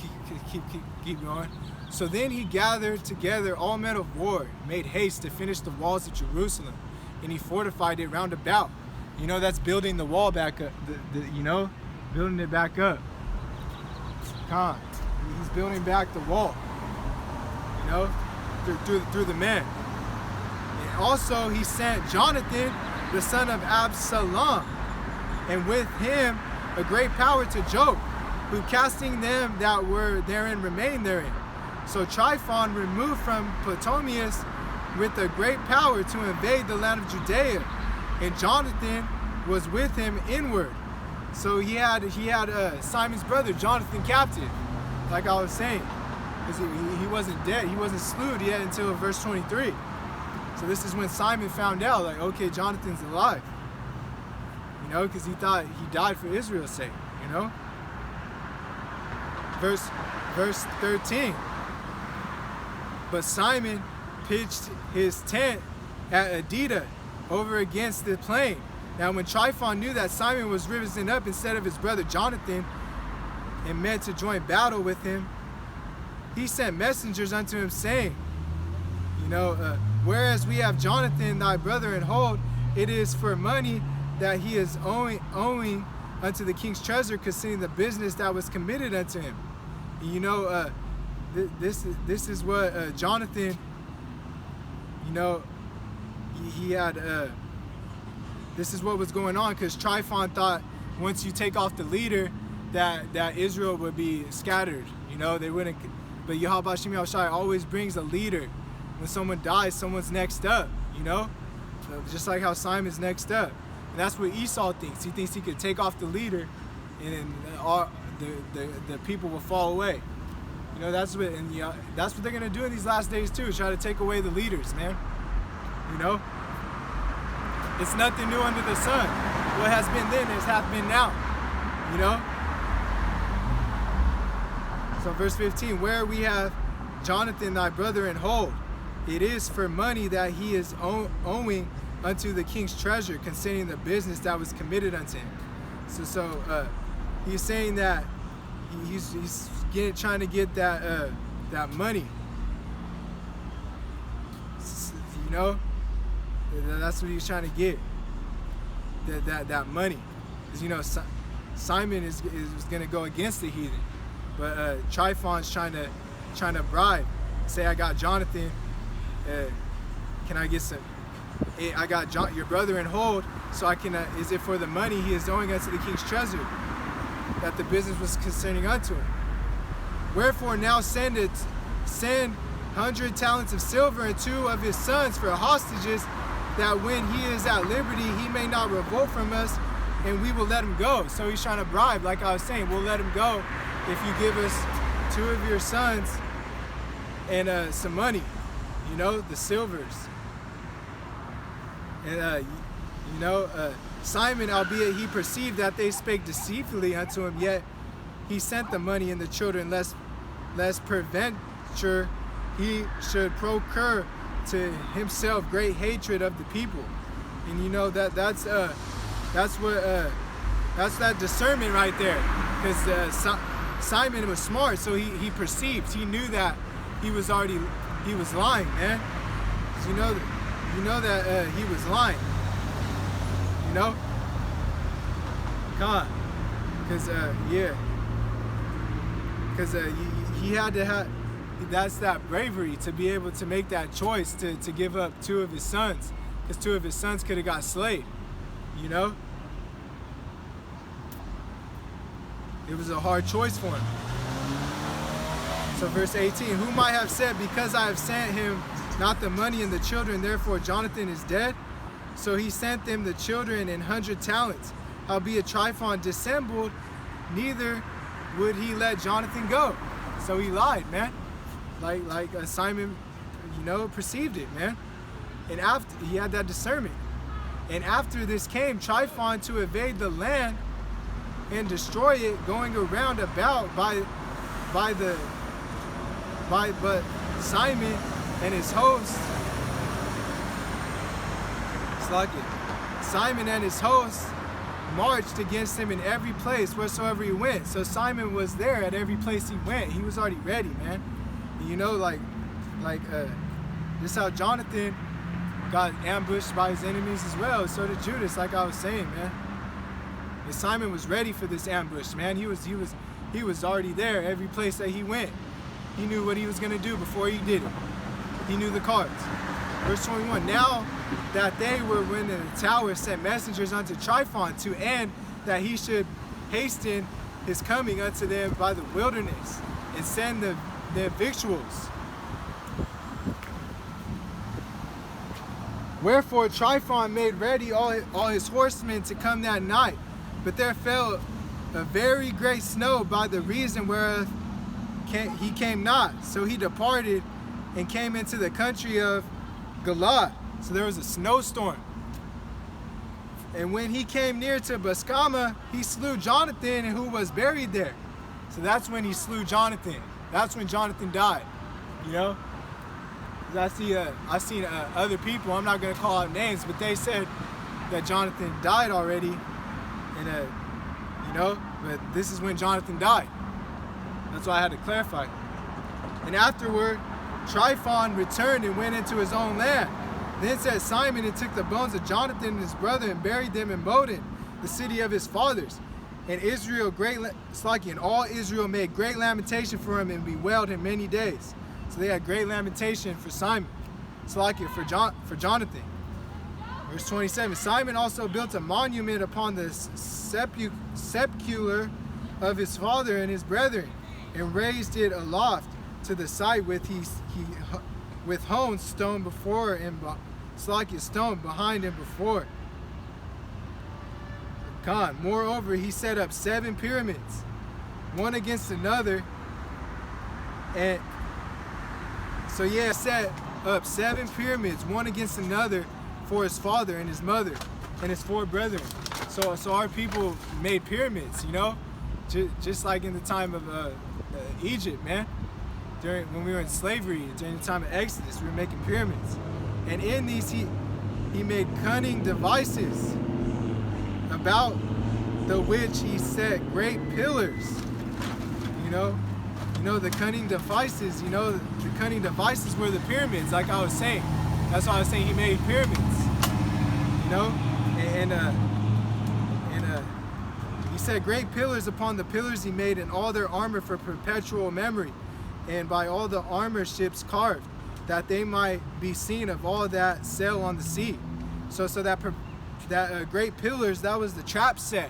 keep going. So then he gathered together all men of war, made haste to finish the walls of Jerusalem, and he fortified it round about. You know, that's building the wall back up, you know, building it back up. He's building back the wall, you know, through the men. And also he sent Jonathan, the son of Absalom, and with him a great power to Job, who casting them that were therein remained therein. So Tryphon removed from Ptolemais with a great power to invade the land of Judea, and Jonathan was with him inward. So he had Simon's brother Jonathan captive, like I was saying, because he wasn't dead, he wasn't slewed yet until verse 23. So this is when Simon found out, like, okay, Jonathan's alive. you know, because he thought he died for Israel's sake, you know. Verse 13. But Simon pitched his tent at Adida over against the plain. Now when Tryphon knew that Simon was risen up instead of his brother Jonathan and meant to join battle with him, he sent messengers unto him, saying, you know, whereas we have Jonathan thy brother in hold, it is for money that he is owing unto the king's treasure concerning the business that was committed unto him. You know, this is what Jonathan, you know, he had, this is what was going on, because Tryphon thought once you take off the leader that Israel would be scattered, you know, they wouldn't, but Yahweh Shem Yahushai always brings a leader. When someone dies, someone's next up, you know, so just like how Simon's next up. And that's what Esau thinks. He thinks he could take off the leader and then all the people will fall away. You know, that's what, and that's what they're gonna do in these last days too, try to take away the leaders, man. You know? It's nothing new under the sun. What has been then is hath been now. You know? So verse 15, where we have Jonathan thy brother in hold, it is for money that he is owing unto the king's treasure concerning the business that was committed unto him. So he's saying that he's trying to get that that money. You know, that's what he's trying to get. That money, because you know Simon is gonna go against the heathen, but Tryphon's trying to bribe. Say, I got Jonathan. Can I get some? I got your brother in hold, so I can. Is it for the money he is owing unto the king's treasure, that the business was concerning unto him? Wherefore now send 100 talents of silver and 2 of his sons for hostages, that when he is at liberty he may not revolt from us, and we will let him go. So he's trying to bribe, like I was saying, we'll let him go if you give us 2 of your sons and some money, you know, the silvers. And you know, Simon, albeit he perceived that they spake deceitfully unto him, yet he sent the money and the children, lest peradventure he should procure to himself great hatred of the people. And you know, that's that discernment right there, because Simon was smart, so he perceived, he knew that he was lying, man. 'Cause you know that he was lying, you know. God, because yeah, because he had to have. That's that bravery to be able to make that choice to give up 2 of his sons, because 2 of his sons could have got slayed, you know. It was a hard choice for him. So verse 18, who might have said, because I have sent him not the money and the children, therefore Jonathan is dead? So he sent them the children and 100 talents. Howbeit Tryphon dissembled, neither would he let Jonathan go. So he lied, man. Like Simon, you know, perceived it, man. And after he had that discernment. And after this came Tryphon to invade the land and destroy it, going around about but Simon and his host, Simon and his host marched against him in every place wheresoever he went. So Simon was there at every place he went. He was already ready, man. And you know, this how Jonathan got ambushed by his enemies as well. So did Judas, like I was saying, man. And Simon was ready for this ambush, man. He was already there every place that he went. He knew what he was gonna do before he did it. He knew the cards. Verse 21, now that they were within the tower, sent messengers unto Tryphon to end that he should hasten his coming unto them by the wilderness, and send the victuals. Wherefore Tryphon made ready all his horsemen to come that night, but there fell a very great snow, by the reason whereof he came not. So he departed and came into the country of Galaad. So there was a snowstorm And when he came near to Bascama, he slew Jonathan, who was buried there. So that's when he slew Jonathan. That's when Jonathan died. You know? 'Cause I seen other people, I'm not going to call out names, but they said that Jonathan died already. And, you know, but this is when Jonathan died. That's why I had to clarify. And afterward, Tryphon returned and went into his own land. Then said Simon and took the bones of Jonathan and his brother and buried them in Bodin, the city of his fathers. And all Israel made great lamentation for him and bewailed him many days. So they had great lamentation for Simon. For Jonathan. Verse 27. Simon also built a monument upon the sepulchre of his father and his brethren, and raised it aloft to the site with hewn stone before and stone behind and before. Moreover, he set up 7 pyramids, one against another, and so set up 7 pyramids, one against another, for his father and his mother and his 4 brethren. So our people made pyramids, you know, just like in the time of Egypt, man. When we were in slavery, during the time of Exodus, we were making pyramids. And in these, he made cunning devices, about the which he set great pillars. You know the cunning devices. The cunning devices were the pyramids, like I was saying. That's why I was saying he made pyramids. You know, and he set great pillars. Upon the pillars he made, and all their armor for perpetual memory, and by all the armor ships carved, that they might be seen of all that sail on the sea. So that great pillars, that was the trap set,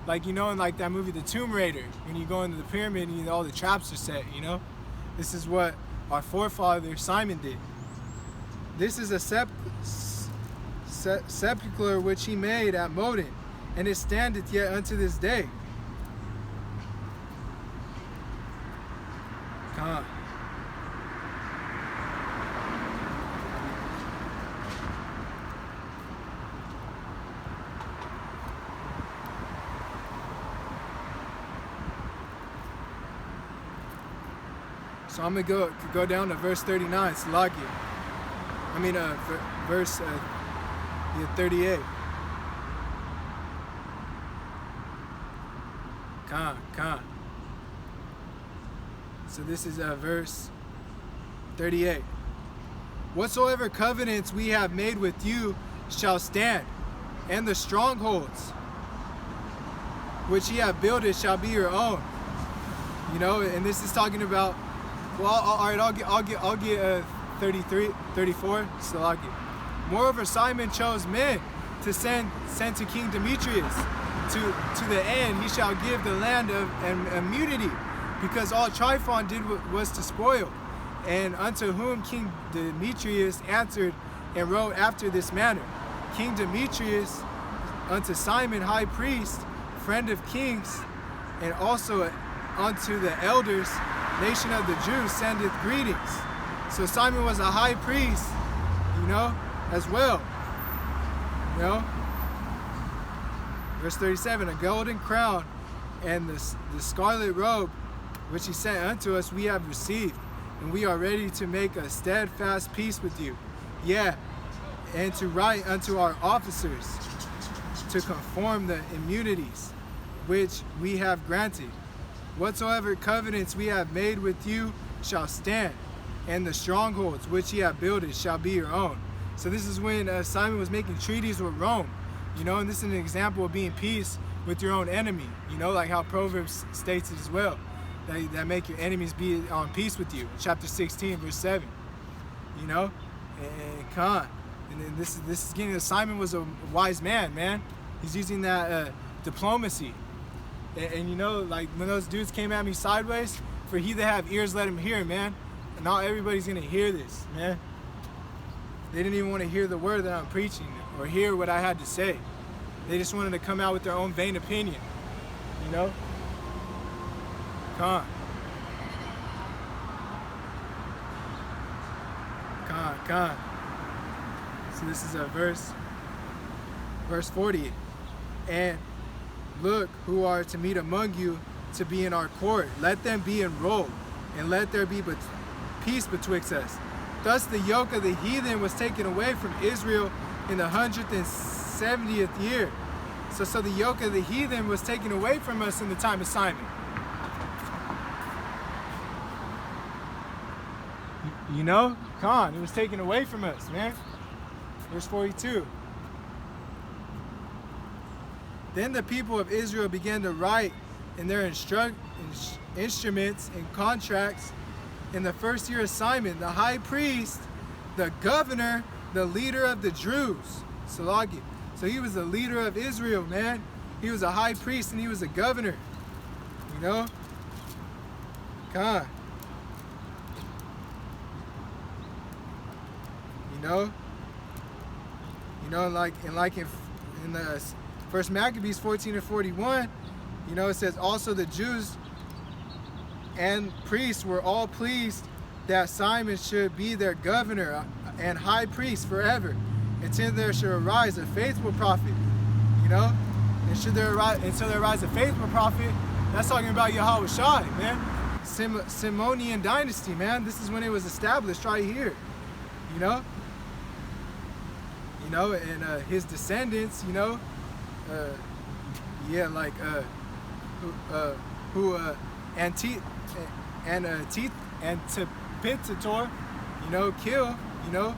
like, you know, in like that movie The Tomb Raider, when you go into the pyramid and all the traps are set. You know, this is what our forefather Simon did. This is a sepulchre which he made at Modin, and it standeth yet unto this day. Come on. So I'm going to go down to verse 39, Salaki. Verse 38. Khan. So this is verse 38. Whatsoever covenants we have made with you shall stand, and the strongholds which ye have builded shall be your own. You know, and this is talking about. Well, all right, I'll get 34. Salaki. Moreover, Simon chose men to send to King Demetrius, to the end he shall give the land of immunity, because all Tryphon did was to spoil. And unto whom King Demetrius answered and wrote after this manner: King Demetrius unto Simon high priest, friend of kings, and also unto the elders, nation of the Jews, sendeth greetings. So Simon was a high priest, you know, as well. You know? Verse 37, a golden crown and the scarlet robe which he sent unto us we have received, and we are ready to make a steadfast peace with you. Yeah, and to write unto our officers to conform the immunities which we have granted. Whatsoever covenants we have made with you shall stand, and the strongholds which ye have builded shall be your own. So this is when Simon was making treaties with Rome, you know, and this is an example of being peace with your own enemy, you know, like how Proverbs states it as well, that make your enemies be on peace with you. Chapter 16, verse 7, you know, and then this is getting. Simon was a wise man. He's using that diplomacy. And you know, like when those dudes came at me sideways, for he that have ears, let him hear, man. And not everybody's gonna hear this, man. They didn't even want to hear the word that I'm preaching or hear what I had to say. They just wanted to come out with their own vain opinion, you know? Con. So this is a verse Verse 40. And look, who are to meet among you to be in our court. Let them be enrolled, and let there be but peace betwixt us. Thus the yoke of the heathen was taken away from Israel in the 170th year. So the yoke of the heathen was taken away from us in the time of Simon. You know? Come on, it was taken away from us, man. Verse 42. Then the people of Israel began to write in their instruments and contracts in the first year of Simon, the high priest, the governor, the leader of the Jews. Salagi. So he was the leader of Israel, man. He was a high priest and he was a governor. You know? Come on. You know, like in the First Maccabees 14 and 41, you know, it says, also the Jews and priests were all pleased that Simon should be their governor and high priest forever, until there should arise a faithful prophet. You know, until there arise a faithful prophet. That's talking about Yahweh Shai, man. Simonian dynasty, man. This is when it was established right here. You know, and his descendants, you know, Antipitator, you know, kill, you know,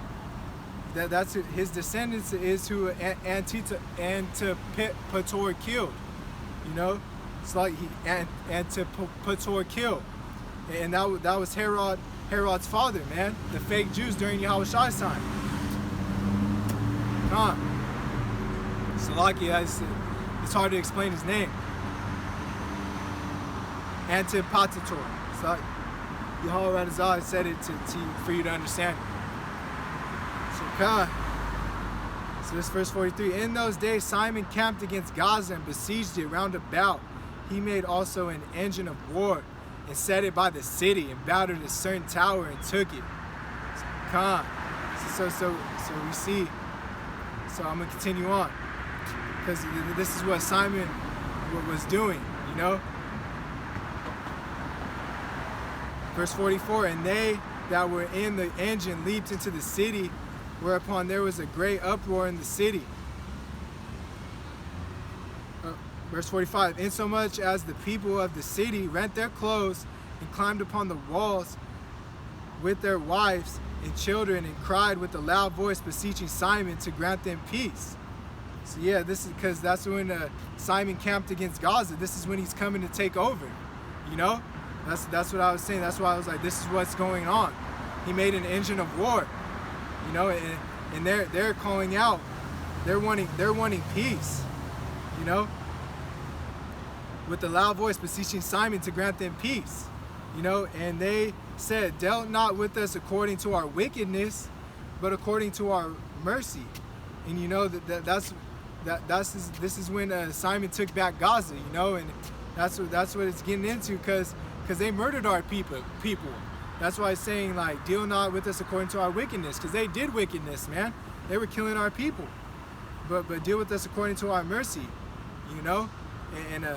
that's his descendants is who Antipator killed, you know. It's like Antipator killed, and that was Herod's father, man, the fake Jews during Yahweh Shai's time. Come on. Salakia, it's hard to explain his name. Antipatator. So Yahweh Radazah said it for you to understand. So come on. So this verse 43. In those days Simon camped against Gaza and besieged it round about. He made also an engine of war and set it by the city and battered a certain tower and took it. So come on. So we see. So I'm going to continue on, because this is what Simon was doing, you know. Verse 44, and they that were in the engine leaped into the city, whereupon there was a great uproar in the city. Verse 45, insomuch as the people of the city rent their clothes and climbed upon the walls with their wives and children and cried with a loud voice, beseeching Simon to grant them peace. So yeah, this is because that's when Simon camped against Gaza. This is when he's coming to take over. You know, that's what I was saying. That's why I was like, this is what's going on. He made an engine of war. You know, and they're calling out. They're wanting peace. You know, with a loud voice, beseeching Simon to grant them peace. You know, and they said, dealt not with us according to our wickedness, but according to our mercy. And you know this is when Simon took back Gaza. You know, and that's what it's getting into, because they murdered our people. That's why it's saying, like, deal not with us according to our wickedness, because they did wickedness, man. They were killing our people, but deal with us according to our mercy. You know, and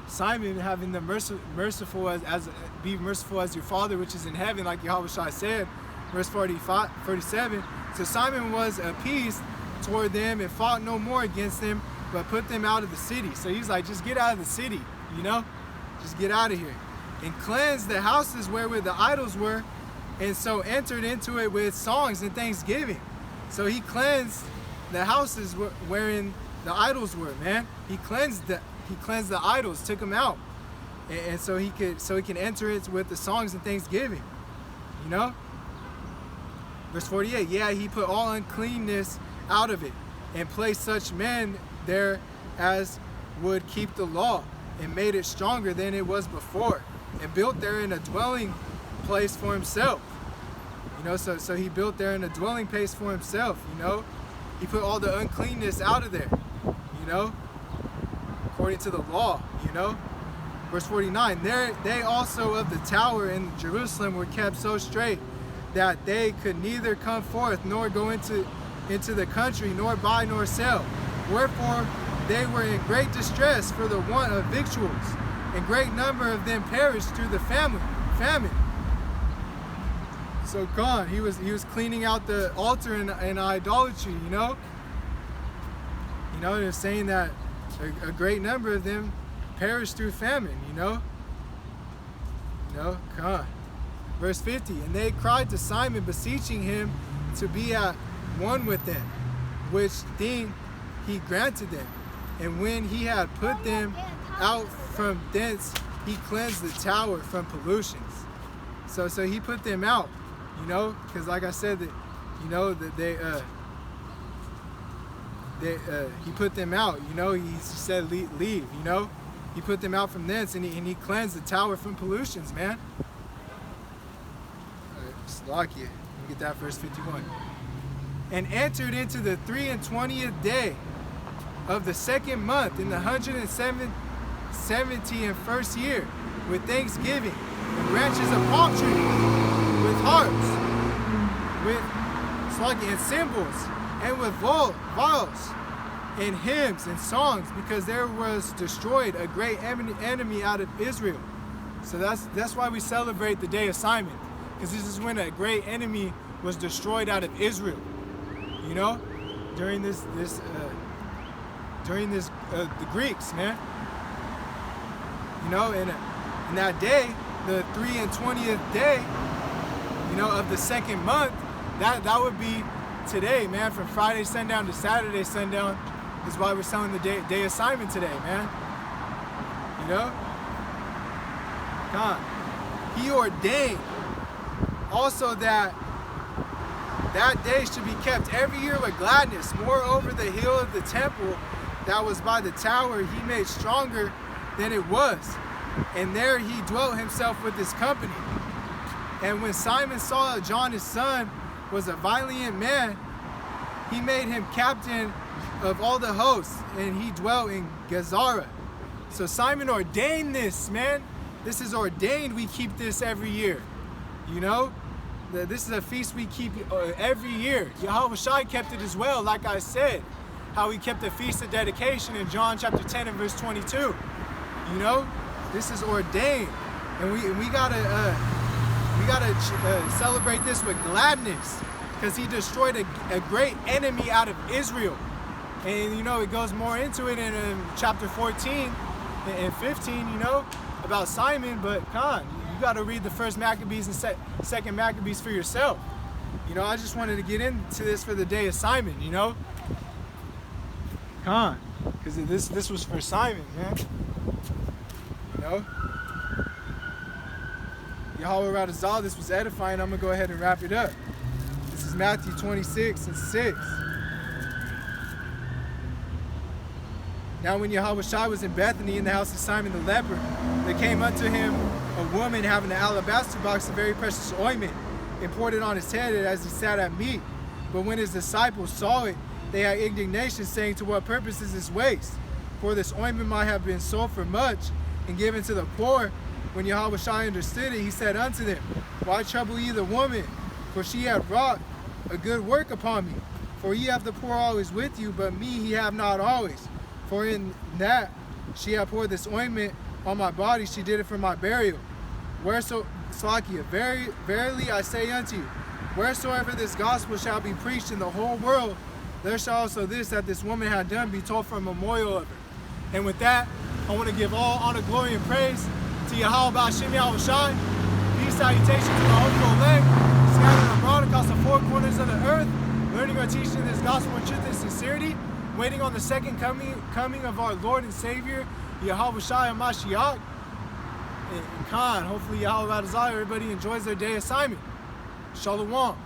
Simon having the merciful as be merciful as your Father which is in heaven, like Yahweh Shai said, verse 47. So Simon was appeased toward them and fought no more against them, but put them out of the city. So he's like, just get out of the city, you know, just get out of here, and cleansed the houses wherewith the idols were, and so entered into it with songs and thanksgiving. So he cleansed the houses wherein the idols were, man. He cleansed the idols, took them out, and so he can enter it with the songs and thanksgiving, you know. Verse 48, yeah, he put all uncleanness out of it, and placed such men there as would keep the law, and made it stronger than it was before, and built therein a dwelling place for himself. You know, so he built therein a dwelling place for himself. You know, he put all the uncleanness out of there, you know, according to the law, you know. Verse 49, they also of the tower in Jerusalem were kept so straight that they could neither come forth nor go into the country, nor buy nor sell. Wherefore they were in great distress for the want of victuals, and great number of them perished through the famine. So God, he was cleaning out the altar and idolatry, you know. You know, they're saying that a great number of them perished through famine, you know. Come on. Verse 50, and they cried to Simon, beseeching him to be at one with them, which thing he granted them. And when he had put them out from thence, he cleansed the tower from pollutions. So he put them out, you know, because like I said, that, you know, that he put them out, you know. He said leave, you know. He put them out from thence, and he cleansed the tower from pollutions, man. Slovakia, let me get that verse 51. And entered into the 23rd day of the second month in the 171st year, with thanksgiving and branches of palm trees, with harps, with Slovakia and cymbals, and with viols, and hymns and songs, because there was destroyed a great enemy out of Israel. So that's why we celebrate the day of Simon, because this is when a great enemy was destroyed out of Israel. You know, during the Greeks, man. You know, and that day, the 23rd day, you know, of the second month, that would be today, man. From Friday sundown to Saturday sundown is why we're selling the day of Simon today, man. You know? God, he ordained also that day should be kept every year with gladness. Moreover, the hill of the temple that was by the tower he made stronger than it was, and there he dwelt himself with his company. And when Simon saw that John his son was a valiant man, he made him captain of all the hosts, and he dwelt in Gazara. So Simon ordained this, man. This is ordained. We keep this every year, you know. This is a feast we keep every year. Yahweh Shai kept it as well, like I said, how he kept the feast of dedication in John chapter 10 and verse 22. You know, this is ordained, and we gotta celebrate this with gladness, because he destroyed a great enemy out of Israel. And you know, it goes more into it in chapter 14 and 15, you know, about Simon. But you got to read the first Maccabees and second Maccabees for yourself. You know, I just wanted to get into this for the day of Simon, you know. Because this was for Simon, man. You know. Yahweh Radazal, this was edifying. I'm going to go ahead and wrap it up. This is Matthew 26 and 6. Now when Yahweh Shai was in Bethany in the house of Simon the leper, there came unto him a woman having an alabaster box of very precious ointment, and poured it on his head as he sat at meat. But when his disciples saw it, they had indignation, saying, to what purpose is this waste? For this ointment might have been sold for much and given to the poor. When Yahweh Shai understood it, he said unto them, Why trouble ye the woman? For she hath wrought a good work upon me. For ye have the poor always with you, but me ye have not always. For in that she hath poured this ointment on my body, she did it for my burial. Verily I say unto you, wheresoever this gospel shall be preached in the whole world, there shall also this that this woman had done be told for a memorial of her. And with that, I want to give all honor, glory, and praise to Yahweh Ba'ashem Yahweh Shai. Peace, salutation to the hopeful elect, scattered abroad across the four corners of the earth, learning or teaching this gospel in truth and sincerity, waiting on the second coming of our Lord and Savior, Yahweh Shai HaMashiach. And hopefully Yahweh Radazai, everybody enjoys their day of Simon. Shalom.